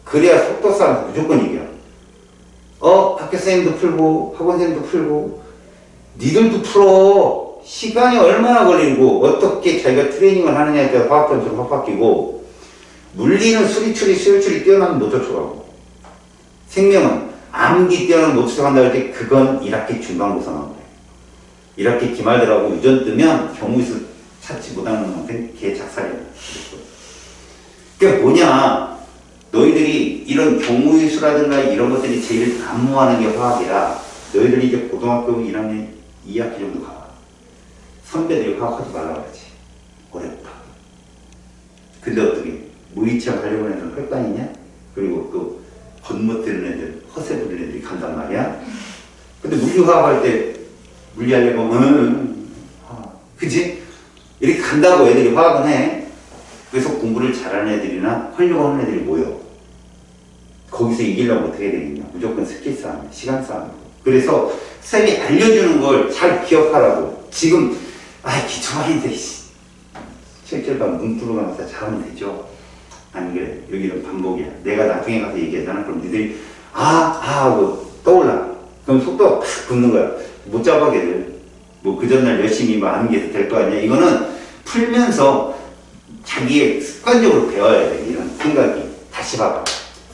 그래야 속도 싸움에서 무조건 이겨. 학교 선생님도 풀고 학원 선생님도 풀고 니들도 풀어. 시간이 얼마나 걸리고 어떻게 자기가 트레이닝을 하느냐에 따라 화학 점수가 확 바뀌고 물리는 수리추리 수요출이 뛰어나면 못 쫓아가고 생명은 암기 뛰어나면 못 쫓아간다 할 때 그건 1학기 중간고사만 그래. 1학기 기말들하고 유전 뜨면 경우수 찾지 못하는 놈한테 개 작살이야. 그게 뭐냐? 너희들이 이런 경우수라든가 이런 것들이 제일 난무하는 게 화학이라 너희들이 이제 고등학교 1학년 2학기 정도 가. 선배들이 화학하지 말라 그러지. 어렵다. 근데 어떻게 무의치학 하려고 하는 애들은 할 거 아니냐? 그리고 또 겉멋대는 애들, 허세 부리는 애들이 간단 말이야. 근데 물리화학 할 때 물리하려고 하면 그치? 이렇게 간다고 애들이 화학은 해. 그래서 공부를 잘하는 애들이나 하려고 하는 애들이 모여. 거기서 이기려면 어떻게 되겠냐? 무조건 스킬 싸움, 시간 싸움. 그래서 쌤이 알려주는 걸 잘 기억하라고. 지금 기초반인데 실질반 문프로 가면서 잘하면 되죠. 아니 그래. 여기는 반복이야. 내가 나중에 가서 얘기하잖아. 그럼 니들이 하고 떠올라. 그럼 속도가 팍 붙는 거야. 못 잡아 걔들. 뭐 그 전날 열심히 하는 게 될 거 아니야. 이거는 풀면서 자기의 습관적으로 배워야 돼. 이런 생각이. 다시 봐봐.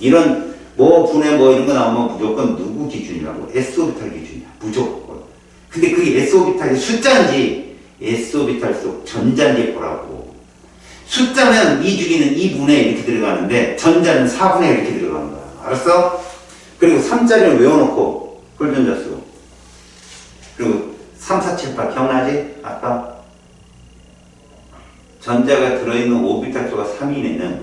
이런 분해 이런 거 나오면 무조건 누구 기준이라고? S오비탈 기준이야. 무조건. 근데 그게 S오비탈이 숫자인지 S오비탈 속 전자인지 보라고. 숫자면 2주기는 2분의 이렇게 들어가는데 전자는 4분의 이렇게 들어가는 거야. 알았어? 그리고 3자리는 외워놓고 홀전자수. 그리고 3, 4, 7, 8 기억나지? 아까 전자가 들어있는 오비탈 수가 3이면은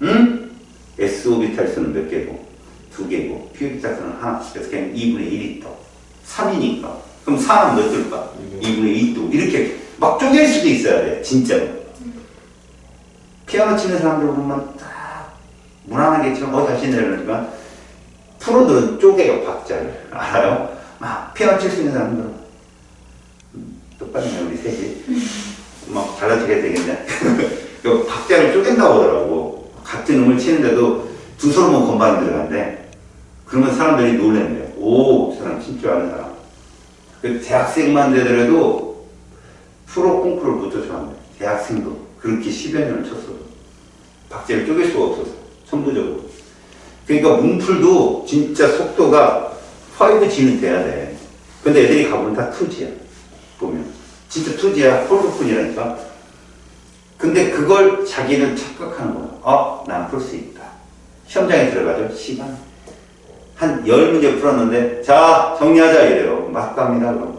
응? S 오비탈 수는 몇 개고? 2개고 p 오비탈 수는 하나. 그래서 그냥 2분의 1이 떠. 3이니까. 그럼 4는 몇 들까? 2분의 2 또. 이렇게 막 쪼갤 수도 있어야 돼. 진짜로. 피아노 치는 사람들 보면 딱 무난하게 치면 다시 내려오니까 프로들은 쪼개요. 박자를. 알아요? 막 피아노 칠 수 있는 사람들은 똑같네 우리 셋이. 막 달라지게 되겠네. 그 박자를 쪼갠다고 하더라고. 같은 음을 치는데도 두 손으로 건반이 들어간대. 그러면 사람들이 놀란대요. 오, 저 사람 진짜 아는 사람. 그 대학생만 되더라도 프로 콩쿠르를 못 쫓아간대. 대학생도 그렇게 10여 년을 쳤어도 박자를 쪼갤 수가 없어서 선부적으로. 그러니까 문풀도 진짜 속도가 5G는 돼야 돼. 근데 애들이 가보면 다 2G야. 보면 진짜 2G야. 폴드푼이라니까. 근데 그걸 자기는 착각하는 거야. 난 풀 수 있다. 시험장에 들어가죠. 시간 한 10문제 풀었는데 자 정리하자 이래요. 막 갑니다. 그럼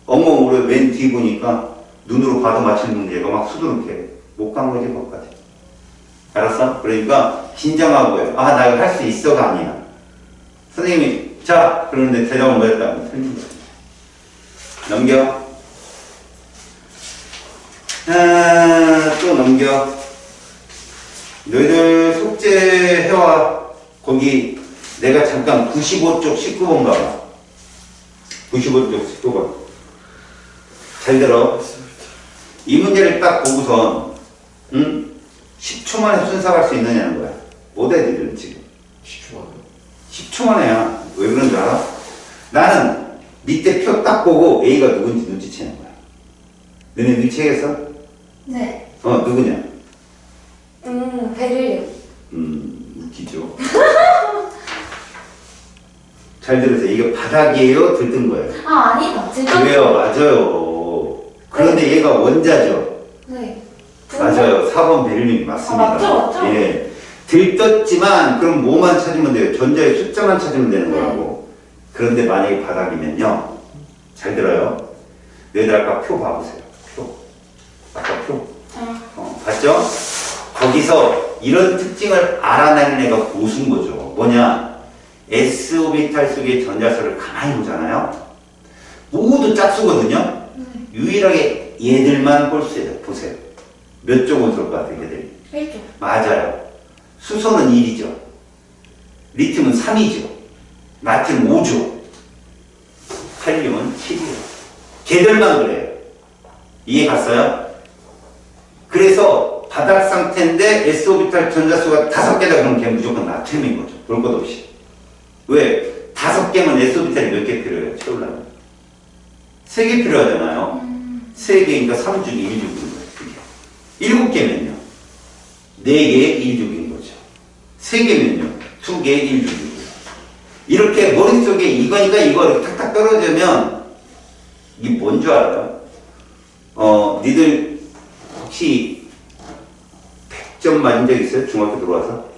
엉엉 왼 뒤 보니까 눈으로 봐도 맞히는 문제가 막 수두룩해. 못 간 거지 거기까지. 알았어? 그러니까 긴장하고 해요. 나 이거 할 수 있어가 아니야. 선생님이 자 그러는데 대답을 못 했다면 틀린 거야. 넘겨. 또 넘겨. 너희들 숙제 해와. 거기 내가 잠깐 95쪽 19번 가봐. 95쪽 19번. 잘 들어. 이 문제를 딱 보고선 10초 만에 순삭할 수 있느냐는 거야. 모델들은 지금 10초 만에. 10초 만에야. 왜 그런 줄 알아? 나는 밑에 표 딱 보고 A가 누군지 눈치채는 거야. 너네 눈치채겠어? 네. 누구냐? 베를린. 웃기죠. 잘 들으세요. 이게 바닥이에요? 들뜬 거예요? 아니다. 왜요? 맞아요. 그런데 얘가 원자죠. 네. 맞아요. 4번 베를린이 맞습니다. 맞죠? 예. 들떴지만 그럼 뭐만 찾으면 돼요? 전자의 숫자만 찾으면 되는 네. 거라고. 그런데 만약에 바닥이면요. 잘 들어요. 너희들 아까 표 봐보세요. 표. 아까 표. 봤죠? 거기서 이런 특징을 알아내는 애가 고수인 거죠. 뭐냐? S 오비탈 속의 전자수를 가만히 보잖아요. 모두 짝수거든요. 유일하게 얘들만 볼 수 있어요. 보세요. 몇 쪽 온수일 것 같아요, 얘들이? 1쪽. 맞아요. 수소는 1이죠. 리튬은 3이죠. 나트륨 5죠. 칼륨은 7이에요. 걔들만 그래요. 이해 갔어요? 그래서 바닥 상태인데 S오비탈 전자수가 5개다 그러면 걔 무조건 나트륨인 거죠. 볼 것 없이. 왜? 5개면 S오비탈이 몇 개 필요해요? 채우려면. 3개 필요하잖아요. 3개니까 3주기 1주기인 거예요. 7개면요. 4개의 1주기인 거죠. 3개면요. 2개의 1주기인 거예요. 이렇게 머릿속에 이거니까 이거 탁탁 떨어지면 이게 뭔 줄 알아요? 니들 혹시 100점 맞은 적 있어요? 중학교 들어와서?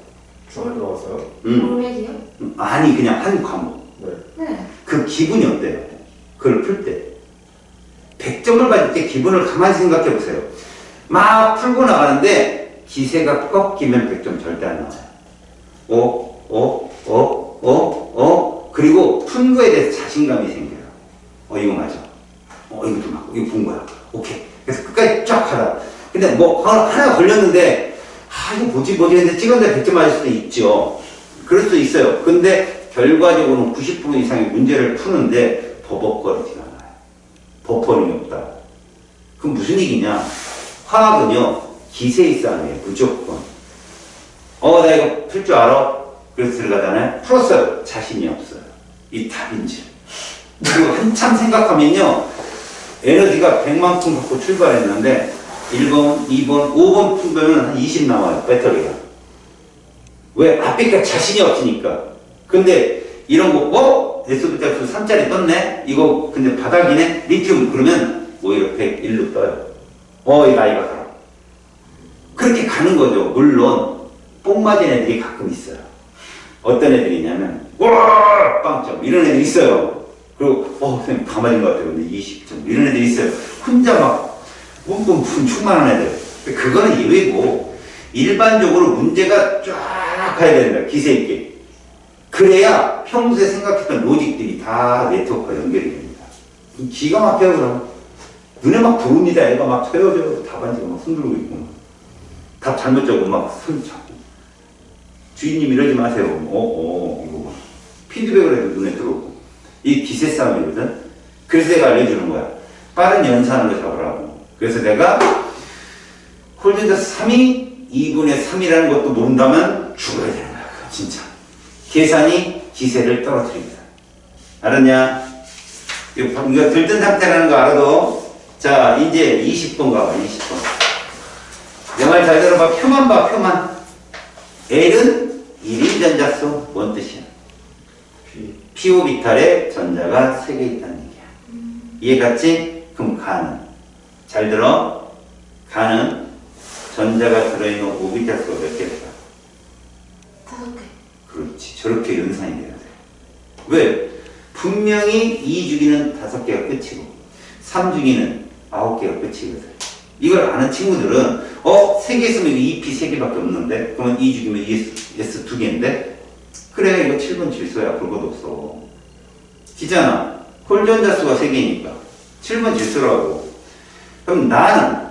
중학교 들어왔어요? 모르겠어요? 아니 그냥 한 과목. 네. 그 기분이 어때요? 그걸 풀 때. 100점을 받을 때 기분을 가만히 생각해 보세요. 막 풀고 나가는데 기세가 꺾이면 100점 절대 안 나와요. 그리고 푼 거에 대해서 자신감이 생겨요. 이거 맞아. 이것도 맞고, 이거 본 거야. 오케이. 그래서 끝까지 쫙 하다. 근데 뭐 하나 걸렸는데 이거 뭐지 했는데 찍었는데 100점 맞을 수도 있죠. 그럴 수도 있어요. 근데 결과적으로는 90% 이상의 문제를 푸는데 버벅거리지가 않아요. 버퍼링이 없다. 그럼 무슨 얘기냐? 화학은요, 기세의 싸움이에요. 무조건. 나 이거 풀 줄 알아? 그래서 들어가잖아요. 풀었어요. 자신이 없어요. 이 답인지. 그리고 한참 생각하면요, 에너지가 100만큼 갖고 출발했는데 1번, 2번, 5번 풀면 한 20 나와요. 배터리가. 왜? 앞에가 자신이 없으니까. 근데 이런 거, S부터 3짜리 떴네? 이거 근데 바닥이네? 리튬 그러면 오히려 101로 떠요. 이 나이가 가라. 그렇게 가는 거죠. 물론 뽕 맞은 애들이 가끔 있어요. 어떤 애들이 있냐면 와 빵점 이런 애들이 있어요. 그리고 선생님 가만히 것 같아요. 근데 20점 이런 애들이 있어요. 혼자 막 뿜뿜 충만한 애들. 그거는 예외고 일반적으로 문제가 쫙 가야 된다. 기세 있게. 그래야 평소에 생각했던 로직들이 다 네트워크가 연결이 됩니다. 기가 막혀요. 그럼 눈에 막 들어옵니다. 애가 막 서여져 답안지가 막 손들고 있고 막. 답 잘못 적고 막 손 잡고 주인님 이러지 마세요. 이거 막 피드백을 해도 눈에 들어오고. 이 기세 싸움이거든. 그래서 내가 알려주는 거야. 빠른 연산으로 잡으라고. 그래서 내가 홀전자 3이 2분의 3이라는 것도 모른다면 죽어야 되는 거야. 진짜. 계산이 기세를 떨어뜨립니다. 알았냐? 이거 들뜬 상태라는 거 알아도. 자, 이제 20번 가봐, 20번. 내 말 잘 들어봐. 표만 봐, 표만. L은 1인 전자수. 뭔 뜻이야? P5비탈에 전자가 3개 있다는 얘기야. 이해 갔지? 그럼 가는. 잘 들어. 가는 전자가 들어있는 5비탈 수가 몇 개일까? 5개. 그렇지. 저렇게 연산이 돼야 돼. 왜? 분명히 2주기는 5개가 끝이고 3주기는 9개가 끝이거든. 이걸 아는 친구들은 3개 있으면 EP 3개밖에 없는데 그러면 2주기면 ES 2개인데 그래 이거 7번 질소야. 볼 것도 없어. 기잖아. 홀전자 수가 3개니까 7번 질소라고. 그럼 나는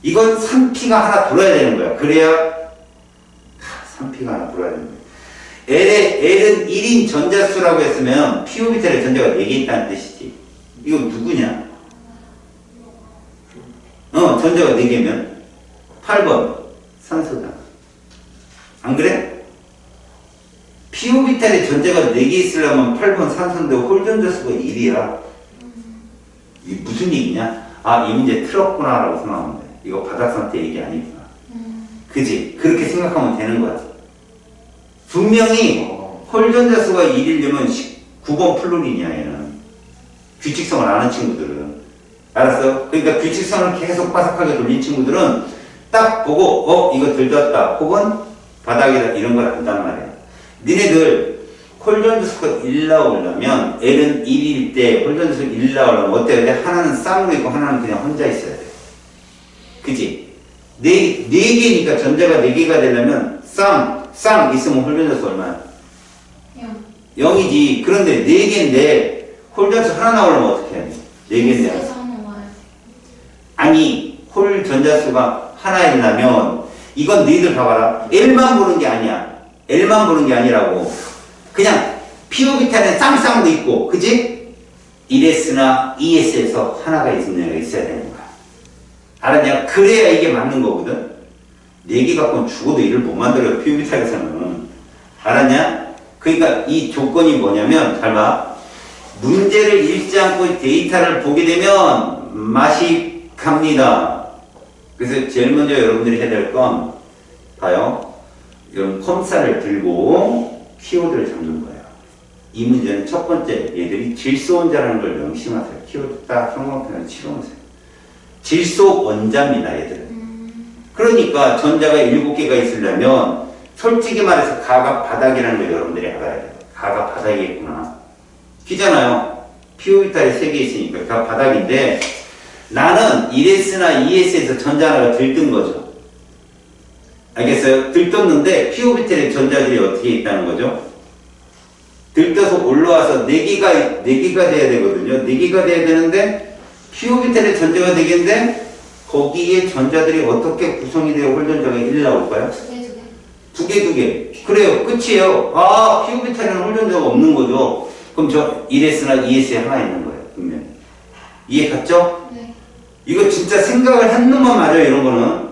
이건 3P가 하나 돌아야 되는 거야. 그래야 3P가 하나 돌아야 되는 거야. L은 1인 전자수라고 했으면 P5비탈에 전자가 4개 있다는 뜻이지. 이거 누구냐? 전자가 4개면 8번 산소다. 안 그래? P5비탈에 전자가 4개 있으려면 8번 산소인데 홀전자 수가 1이야. 이게 무슨 얘기냐? 이 문제 틀었구나 라고 생각하면 돼. 이거 바닥상태 얘기 아니구나. 그지? 그렇게 생각하면 되는 거야. 분명히 홀전자 수가 1이려면 9번 플루린이야 얘는. 규칙성을 아는 친구들은. 알았어? 그러니까 규칙성을 계속 바삭하게 돌린 친구들은 딱 보고 이거 들떴다 혹은 바닥이다 이런 걸 안단 말이야. 니네들 홀전자 수가 1 나오려면 L은 1일 때 홀전자 수가 1 나오려면 어때야 돼? 하나는 쌍으로 있고 하나는 그냥 혼자 있어야 돼. 그치? 4개니까 전자가 4개가 되려면 쌍 있으면 홀전자 수 얼마야? 0. 0이지. 그런데 4개인데 홀전자 수 하나 나오려면 어떻게 해야 돼? 4개인데 그래서 하나 와야 돼. 아니 홀 전자수가 하나이려면 이건 너희들 봐봐라. L만 보는 게 아니야. L만 보는 게 아니라고. 그냥 P5비탈에 쌍쌍도 있고 그지? 1S나 2S에서 하나가 있어야 되는 거야. 알았냐? 그래야 이게 맞는 거거든. 4개 갖고는 죽어도 일을 못 만들어요. P5비탈에서는. 알았냐? 그러니까 이 조건이 뭐냐면 잘 봐. 문제를 읽지 않고 데이터를 보게 되면 맛이 갑니다. 그래서 제일 먼저 여러분들이 해야 될 건 봐요. 이런 컴사를 들고 키워드를 잡는 거예요. 이 문제는 첫 번째 얘들이 질소 원자라는 걸 명심하세요. 키워드 딱 형광펜을 치러놓으세요. 질소 원자입니다. 얘들은. 그러니까 전자가 7개가 있으려면 솔직히 말해서 가가 바닥이라는 걸 여러분들이 알아야 돼요. 가가 바닥이 있구나. 기잖아요. P5비탈이 3개 있으니까 가 바닥인데 나는 1S나 2S에서 전자 하나가 들뜬 거죠. 알겠어요? 들떴는데 P5비탈의 전자들이 어떻게 있다는 거죠? 들떠서 올라와서 4개가 돼야 되거든요. 4개가 돼야 되는데 P5비탈의 전자가 4개인데 거기에 전자들이 어떻게 구성이 되어 홀전자가 1 나올까요? 2개. 그래요. 끝이에요. P5비탈에는 홀전자가 없는 거죠. 그럼 저 1S나 2S에 하나 있는 거예요. 분명히. 이해 갔죠? 네. 이거 진짜 생각을 한 놈만 맞아요. 이런 거는.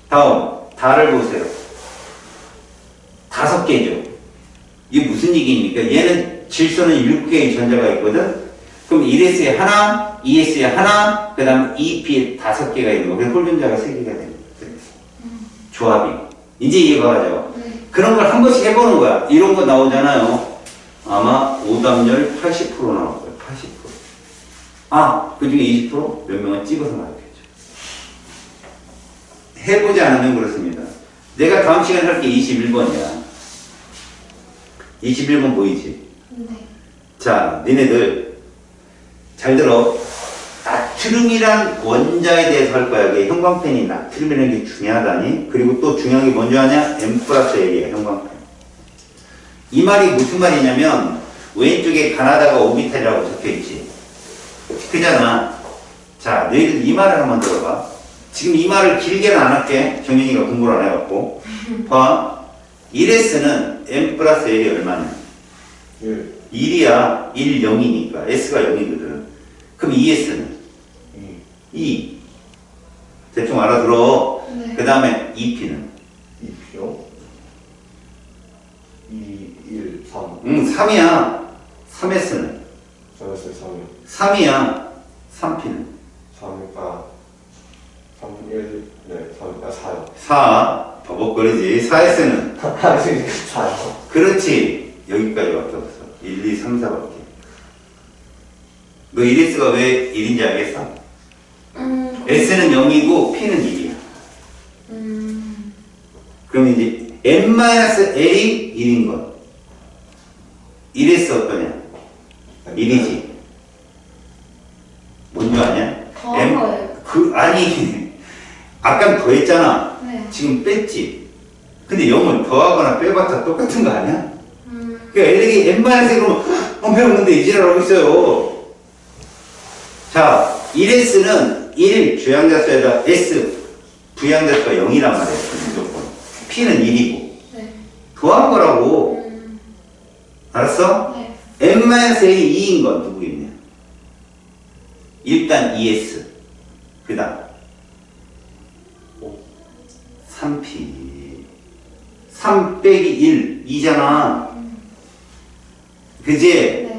다음. 다를 보세요. 5개죠. 이게 무슨 얘기입니까? 얘는 질소는 7개의 전자가 있거든. 그럼 1S에 하나, 2S에 하나, 그 다음 2P에 5개가 있는 거. 그래서 홀전자가 3개가 되는 거예요. 조합이. 이제 이해가 가죠? 네. 그런 걸 한 번씩 해보는 거야. 이런 거 나오잖아요. 아마 오답률 80% 나올 거예요. 80%. 그 중에 20% 몇 명은 찍어서 나왔겠죠. 해보지 않으면 그렇습니다. 내가 다음 시간에 할 게 21번이야. 21번 보이지? 네. 자, 니네들 잘 들어. 나트륨이란 원자에 대해서 할 거야. 이게 형광펜이 나트륨이라는 게 중요하다니. 그리고 또 중요한 게 뭔지 아냐? M 플러스 L이야, 형광펜. 이 말이 무슨 말이냐면 왼쪽에 가나다가 오비탈이라고 적혀있지. 그잖아. 자, 너희들 이 말을 한번 들어봐. 지금 이 말을 길게는 안 할게. 정윤이가 공부를 안 해갖고. 봐. 1S는 M 플러스 L이 얼마냐? 1, 1이야. 1, 0이니까. S가 0이거든. 그럼 2S는? 2, 2. 대충 알아들어. 네. 그 다음에 2P는? 2P요? 2, 1, 3. 3이야. 3S는? 4에서 3이요. 3이야. 3P는? 3이니까 3, 1, 네, 3이니까 4요. 4. 버벅거리지. 4S는? 4요. 그렇지. 여기까지밖에 없어. 1, 2, 3, 4밖에. 너 1S가 왜 1인지 알겠어? S는 0이고 P는 1이야. 그럼 이제 n-L이 1인 것. 1S 어떠냐? 1이지. 뭔 줄 아냐? 더한 거예요. 아니, 아까 더했잖아. 네. 지금 뺐지. 근데 0을 더하거나 빼봤자 똑같은 거 아니야? 그러니까 L이 n-L 그러면 배웠는데 이지랄하고 있어요. 자, 1S는 1 주양자수에다 S 부양자수가 0이란 말이야. 무조건. P는 1이고. 네. 더한 거라고. 알았어? 네. n-L이 2인 건 누구겠냐? 일단 2S. 그 다음 3P. 3 빼기 1. 2잖아. 그지? 네.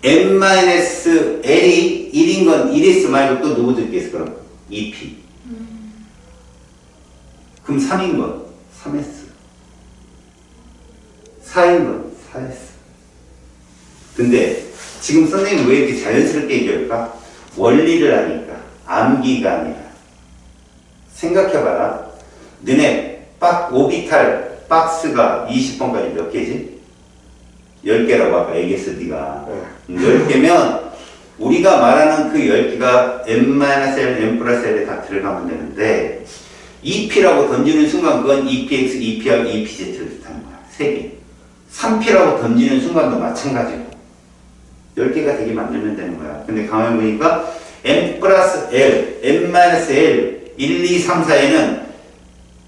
n-L이 1인 건 1S 말고 또 누구 들겠어, 그럼? 2P. 그럼 3인 건 3S. 4인 건 4S. 근데 지금 선생님이 왜 이렇게 자연스럽게 얘기할까? 원리를 아니까. 암기가 아니라. 생각해봐라. 너네 오비탈 박스가 20번까지 몇 개지? 10개라고 아까 얘기했어, 네가. 10개면 우리가 말하는 그 10개가 n-L, n+L에 다 들어가면 되는데 2P라고 던지는 순간 그건 2PX, 2P하고 2PZ를 뜻하는 거야. 3개. 3P라고 던지는 순간도 마찬가지고 10개가 되게 만들면 되는 거야. 근데 가만히 보니까 n+L, n-L, 1, 2, 3, 4에는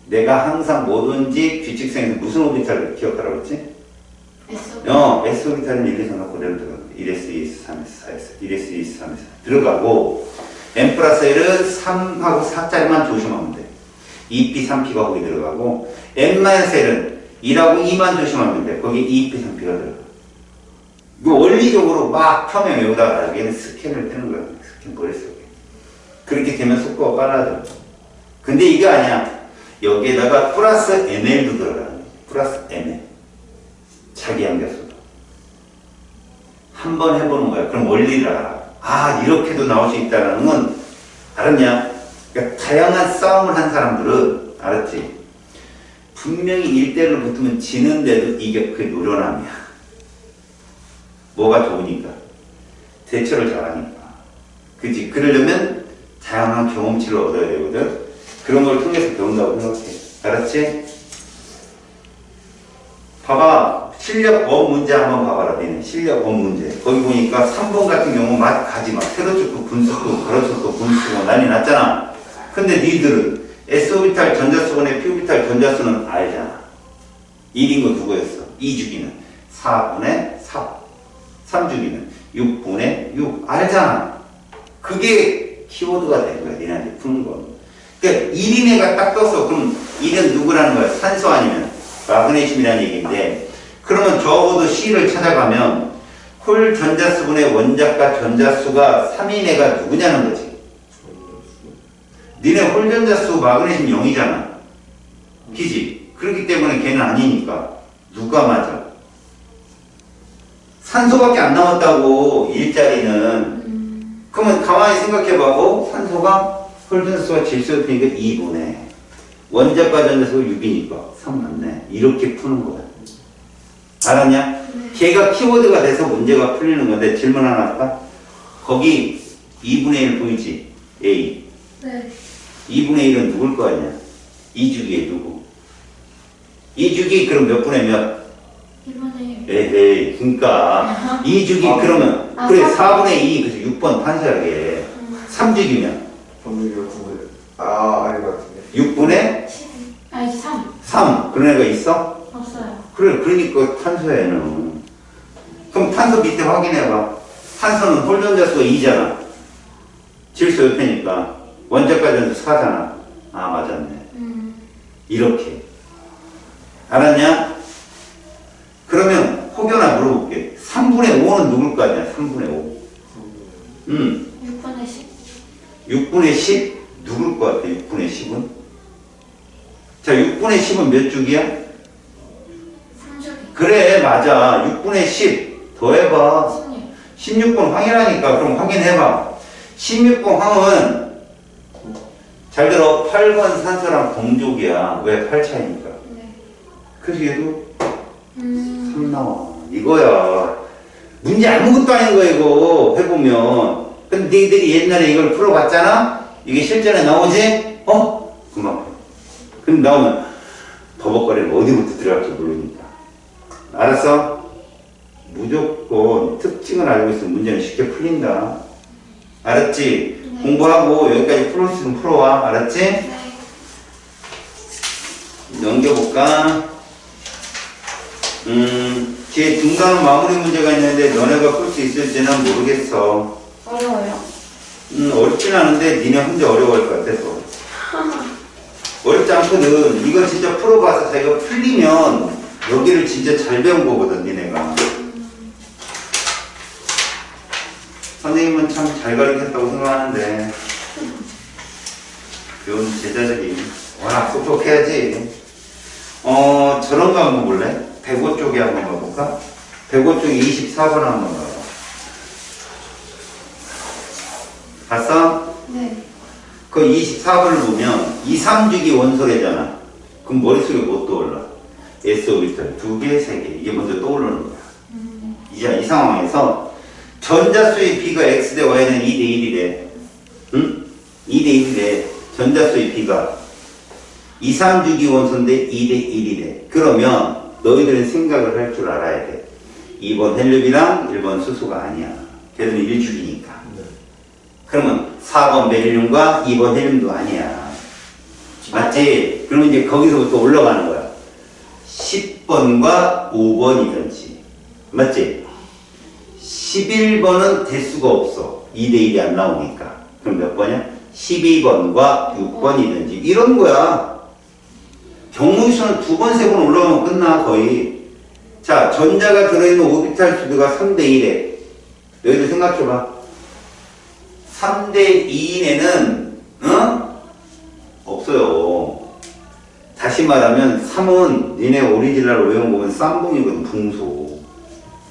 내가 항상 뭐든지 규칙성에서 무슨 오비탈을 기억하라고 했지? S 오비탈은 1, 2, 3, 4 그대로 들어가고 1S, 2S, 3S, 4S 1S, 2S, 3S 들어가고 n+L은 3하고 4짜리만 조심하면 돼. 2P, 3P가 거기 들어가고 n-L은 1하고 2만 조심하면 돼. 거기 2P, 3P가 들어가. 이거 원리적으로 막 펴면 외우다가 나중에는 스캔을 뜨는 거야. 스캔 머릿속에. 그렇게 되면 속도가 빨라져. 근데 이게 아니야. 여기에다가 플러스 NL도 들어가는 거야. 플러스 NL. 자기 양자수도. 한번 해보는 거야. 그럼 원리를 알아. 아, 이렇게도 나올 수 있다는 건 알았냐? 그러니까 다양한 싸움을 한 사람들은 알았지? 분명히 1대1로 붙으면 지는데도 이게 그게 노련함이야. 뭐가 좋으니까? 대처를 잘하니까. 그치? 그러려면 다양한 경험치를 얻어야 되거든? 그런 걸 통해서 배운다고 생각해. 알았지? 봐봐. 실력업 문제 한번 봐봐라. 니네. 실력업 문제. 거기 보니까 3번 같은 경우 맛 가지 마. 세로축도 분수도 가로축도 분수고 난리 났잖아. 근데 니들은 S오비탈 전자수분의 P오비탈 전자수는 알잖아. 1인 거 누구였어? 2주기는 4분의 4. 3주기는 6분의 6. 알잖아. 그게 키워드가 되는 거야. 니네한테 푸는 거. 그러니까 1인 애가 딱 떴어. 그럼 1은 누구라는 거야? 산소 아니면 마그네슘이라는 얘기인데 그러면 적어도 C를 찾아가면 홀 전자수분의 원자과 전자수가 3인 애가 누구냐는 거지. 니네 홀 전자수 마그네슘 0이잖아. 그지? 그렇기 때문에 걔는 아니니까 누가 맞아? 산소밖에 안 남았다고 일자리는. 그러면 가만히 생각해봐. 산소가 홀 전자수가 질소였으니까 2분의 원자과 전자수가 6이니까 3 맞네. 이렇게 푸는 거야. 알았냐? 네. 걔가 키워드가 돼서 문제가 풀리는 건데 질문 하나 할까? 거기 2분의 1 보이지? A. 네. 2분의 1은 누굴 거 아니야? 2주기에 누구? 2주기 그럼 몇 분의 몇? 이번에 에헤이 그러니까 2주기 아, 그러면 아, 그래 4분의 4분의 2 그래서 6번 판서하게 3주기면 범위가 9분. 아닌 것 같은데. 6분의 아니 3 3 그런 애가 있어? 없어요. 그래 그러니까 탄소야 얘는. 그럼 탄소 밑에 확인해봐. 탄소는 홀전자수가 2잖아. 질소 옆에니까 원자가전수 4잖아. 아 맞았네. 이렇게 알았냐? 그러면 혹여나 물어볼게. 3분의 5는 누굴 거 아니야? 3분의 5. 6분의 10 6분의 10 누굴 것 같아? 6분의 10은? 자 6분의 10은 몇 주기야? 3주기 그래 맞아. 6분의 10 더해봐. 16 16번 항이라니까. 그럼 확인해봐. 16번 항은 잘 들어. 8번 산소랑 동족이야. 왜? 8차이니까. 네. 그래서 얘도 3 음. 나와. 이거야. 문제 아무것도 아닌 거야 이거 해보면. 근데 너희들이 옛날에 이걸 풀어봤잖아? 이게 실전에 나오지? 금방 풀어. 근데 나오면 버벅거리는 어디부터 들어갈지 모르니까. 알았어? 무조건 특징을 알고 있으면 문제는 쉽게 풀린다. 알았지? 네. 공부하고 여기까지 풀을 수 있으면 풀어와. 알았지? 네. 넘겨볼까? 뒤에 중간 마무리 문제가 있는데 너네가 풀 수 있을지는 모르겠어. 어려워요. 어렵진 않은데 니네 혼자 어려워할 것 같아서. 어렵지 않거든. 이거 진짜 풀어봐서 자기가 풀리면 여기를 진짜 잘 배운 거거든, 니네가. 선생님은 참 잘 가르쳤다고 생각하는데 배운 제자들이 워낙 똑똑해야지. 저런 거 한번 볼래? 105 쪽에 한번 가볼까? 105 쪽에 24번 한번 가봐. 봤어? 네. 그 24번을 보면 2, 3주기 원소래잖아. 그럼 머릿속에 뭐 떠올라? S 오비탈 2개, 3개. 이게 먼저 떠오르는 거야. 이제 이 상황에서 전자수의 B가 X 대 Y는 2대 1이래. 응? 2대 1이래. 전자수의 B가 2, 3주기 원소인데 2대 1이래. 그러면 너희들은 생각을 할 줄 알아야 돼. 2번 헬륨이랑 1번 수소가 아니야. 걔들은 1주기니까. 그러면 4번 베릴륨과 2번 헬륨도 아니야. 맞지? 그러면 이제 거기서부터 올라가는 거야. 10번과 5번이든지. 맞지? 11번은 대수가 없어. 2대1이 안 나오니까. 그럼 몇 번이야? 12번과 6번이든지. 이런 거야. 경우수는 2번, 3번 올라가면 끝나, 거의. 자, 전자가 들어있는 오비탈 수도가 3대1에. 너희들 생각해봐. 3대 2인에는 없어요. 다시 말하면 3은 니네 오리지널로 외운 거면 쌍봉이거든. 붕소.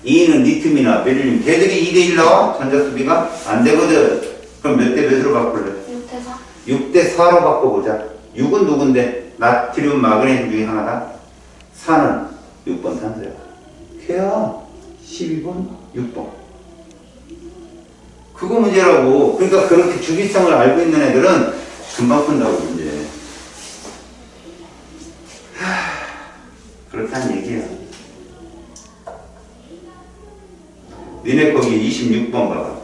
2는 리튬이나 베릴륨. 걔들이 2대 1 나와? 전자수비가? 안 되거든. 그럼 몇 대 몇으로 바꿀래? 6대 4 6대 4로 바꿔보자. 6은 누군데? 나트륨, 마그네슘 중에 하나다. 4는 6번 산소야. 걔야. 12번, 6번. 그거 문제라고. 그러니까 그렇게 주기성을 알고 있는 애들은 금방 푼다고 문제. 그렇다는 얘기야. 니네 거기 26번 봐봐.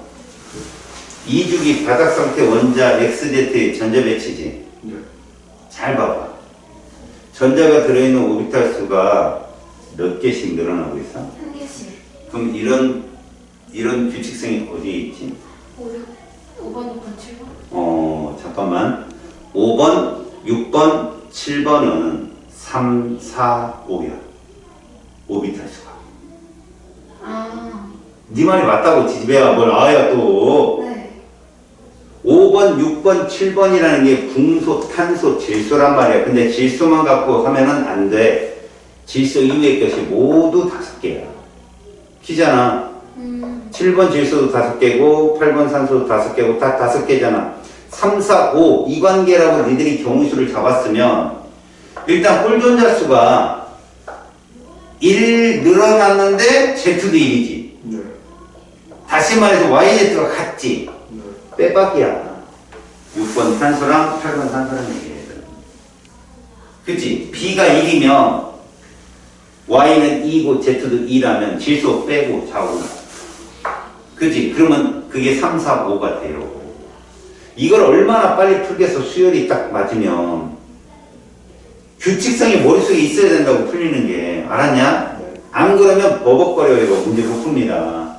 2주기 바닥 상태 원자 XZ의 전자 배치지. 네. 잘 봐봐. 전자가 들어있는 오비탈 수가 몇 개씩 늘어나고 있어? 1개씩 그럼 이런 규칙성이 어디에 있지? 5, 5번, 6번, 7번 잠깐만. 5번, 6번, 7번은 3, 4, 5야. 오비탈 수가. 아, 네 말이 맞다고 지지배야. 뭘 아야 또. 네. 5번, 6번, 7번이라는 게 붕소, 탄소, 질소란 말이야. 근데 질소만 갖고 하면은 안 돼. 질소 이외의 것이 모두 5개야. 키잖아. 7번 질소도 5개고 8번 산소도 5개고 다 5개잖아. 3, 4, 5 이 관계라고 니들이 경우수를 잡았으면 일단 홀전자 수가 1 늘어났는데 Z도 1이지. 네. 다시 말해서 YZ가 같지. 네. 빼박이야. 6번 산소랑 8번 산소랑 얘기해야 돼. 그치? B가 1이면 Y는 2고 Z도 2라면 질소 빼고 좌우. 그치? 그러면 그게 3, 4, 5가 돼요. 이걸 얼마나 빨리 풀겠어. 수열이 딱 맞으면. 규칙성이 머릿속에 있어야 된다고 풀리는 게. 알았냐? 네. 안 그러면 버벅거려요. 이거 문제 못 풉니다.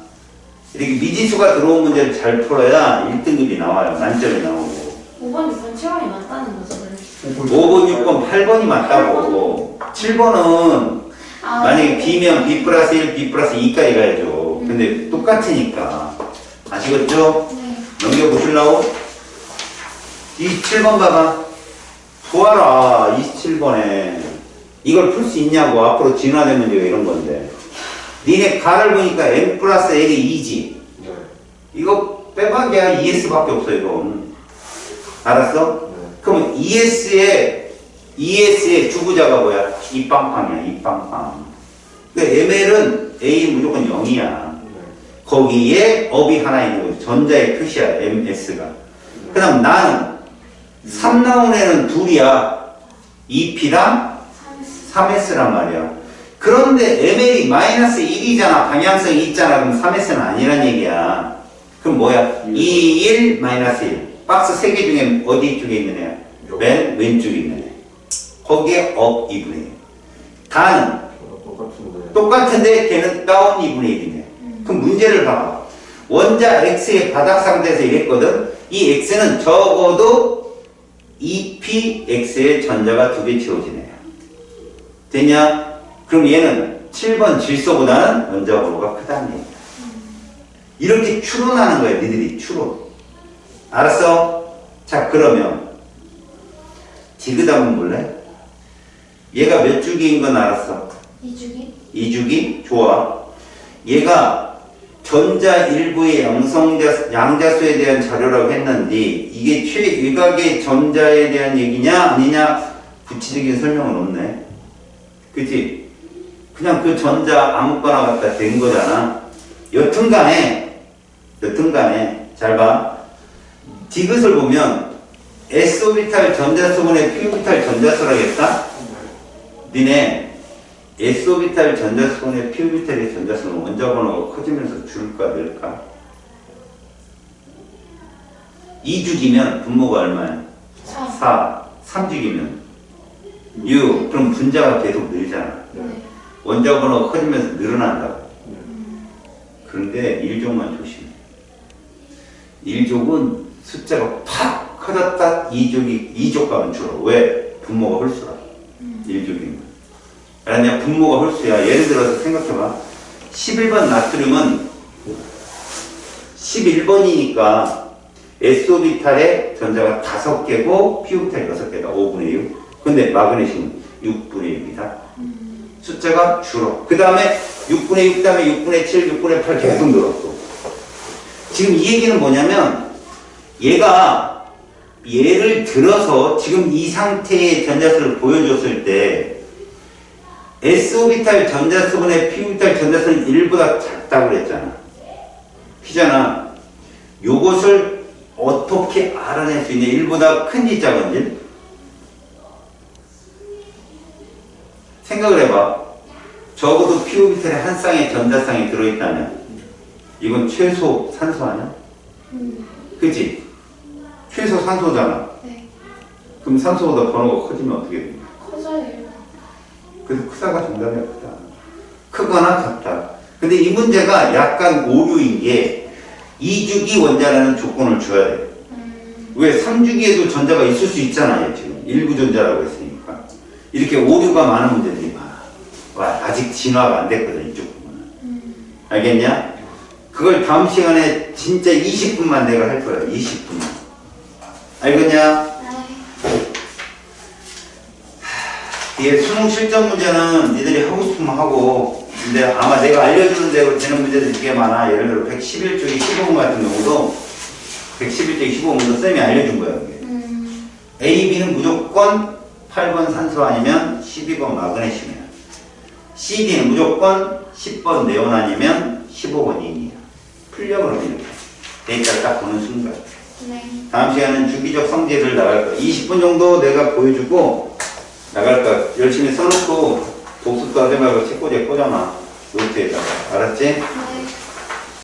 이렇게 미지수가 들어온 문제를 잘 풀어야 1등급이 나와요. 만점이 나오고. 5번, 6번, 7번이 맞다는 거죠, 그럼? 5번, 6번, 8번이 맞다고. 7번은 아, 만약에 B면 B 플러스 1, B 플러스 2까지 가야죠. 근데 똑같으니까. 아시겠죠? 네. 넘겨보실라고? 27번 봐봐. 보아라. 27번에. 이걸 풀 수 있냐고. 앞으로 진화된 문제가 이런 건데. 니네 가를 보니까 M 플러스 L이 2지. 네. 이거 빼박이야. ES밖에 없어, 이건. 알았어? 네. 그러면 ES의 주부자가 뭐야? 이빵빵이야, 이빵빵. 그러니까 ML은 A 무조건 0이야. 네. 거기에 업이 하나 있는 거지. 전자의 표시야, MS가. 그 다음 나는 3 나온 애는 둘이야. 2P랑 3S란 말이야. 그런데 ML이 마이너스 1이잖아. 방향성이 있잖아. 그럼 3S는 아니란 얘기야. 그럼 뭐야? 2, 1, 마이너스 1. 박스 3개 중에 어디 쪽에 있는 애야? 맨 왼쪽에 있는 애. 거기에 업 2분의 1. 다는 똑같은데. 똑같은데 걔는 다운 2분의 1이네. 그럼 문제를 봐봐. 원자 X의 바닥 상태에서 이랬거든. 이 X는 적어도 2px의 전자가 2개 채워지네요. 되냐? 그럼 얘는 7번 질소보다는 원자 번호가 크다는 얘기야. 이렇게 추론하는 거야, 니들이 추론. 알았어? 자, 그러면 디귿함은 볼래? 얘가 몇 주기인 건 알았어? 2주기? 2주기? 좋아. 얘가 전자 일부의 양자수에 대한 자료라고 했는데 이게 최외곽의 전자에 대한 얘기냐 아니냐 구체적인 설명은 없네. 그치? 그냥 그 전자 아무거나 갖다 댄 거잖아. 여튼간에 잘 봐. 디귿을 보면 S오비탈 전자수분의 P오비탈 전자수라겠다? 니네 S오비탈 전자수분의 P오비탈의 전자수는 원자 번호가 커지면서 줄까 늘까? 2주기면 분모가 얼마야? 4. 3주기면 6. 그럼 분자가 계속 늘잖아. 네. 원자 번호가 커지면서 늘어난다고. 그런데 1족만 조심해. 1족은 숫자가 팍 커졌다 2족 가면 줄어. 왜? 분모가 홀수라. 1족이면. 아니야, 분모가 홀수야. 예를 들어서 생각해봐. 11번 나트륨은 11번이니까 S오비탈에 전자가 5개고 P오비탈이 6개다. 5분의 6. 근데 마그네슘은 6분의 6이다. 숫자가 줄어. 그 다음에 6분의 6, 다음에 6분의 7, 6분의 8 계속 늘었어. 지금 이 얘기는 뭐냐면 얘가 예를 들어서 지금 이 상태의 전자수를 보여줬을 때 S오비탈 전자수분의 P오비탈 전자수는 1보다 작다고 그랬잖아. 피잖아. 요것을 어떻게 알아낼 수 있냐? 1보다 큰지 작은지? 생각을 해봐. 적어도 P오비탈에 한 쌍의 전자쌍이 들어있다면 이건 최소 산소 아니야? 그치? 최소 산소잖아. 네. 그럼 산소보다 번호가 커지면 어떻게 돼? 커져요. 그래서 크다가 정답이야. 크다. 크거나 작다. 근데 이 문제가 약간 오류인 게 2주기 원자라는 조건을 줘야 돼. 왜? 3주기에도 전자가 있을 수 있잖아요. 지금 일부 전자라고 했으니까. 이렇게 오류가 많은 문제들이 많아. 와, 아직 진화가 안 됐거든. 이쪽 부분은. 알겠냐? 그걸 다음 시간에 진짜 20분만 내가 할 거야. 20분만. 알겠냐? 이게 수능 실전 문제는 니들이 하고 싶으면 하고, 근데 아마 내가 알려주는 대로 되는 문제들이 되게 많아. 예를 들어 111쪽에 15분 같은 경우도 111쪽에 15분도 쌤이 알려준 거야. 그게. A, B는 무조건 8번 산소 아니면 12번 마그네슘이야. CD는 무조건 10번 네온 아니면 15번이에요. 풀려 그러면 이렇게. 데이터를 딱 보는 순간. 네. 다음 시간은 주기적 성질을 나갈 거야. 20분 정도 내가 보여주고 나갈 거야. 열심히 써놓고 복습도 하지 말고 책꽂이에 꽂아놔. 노트에다가. 알았지? 네.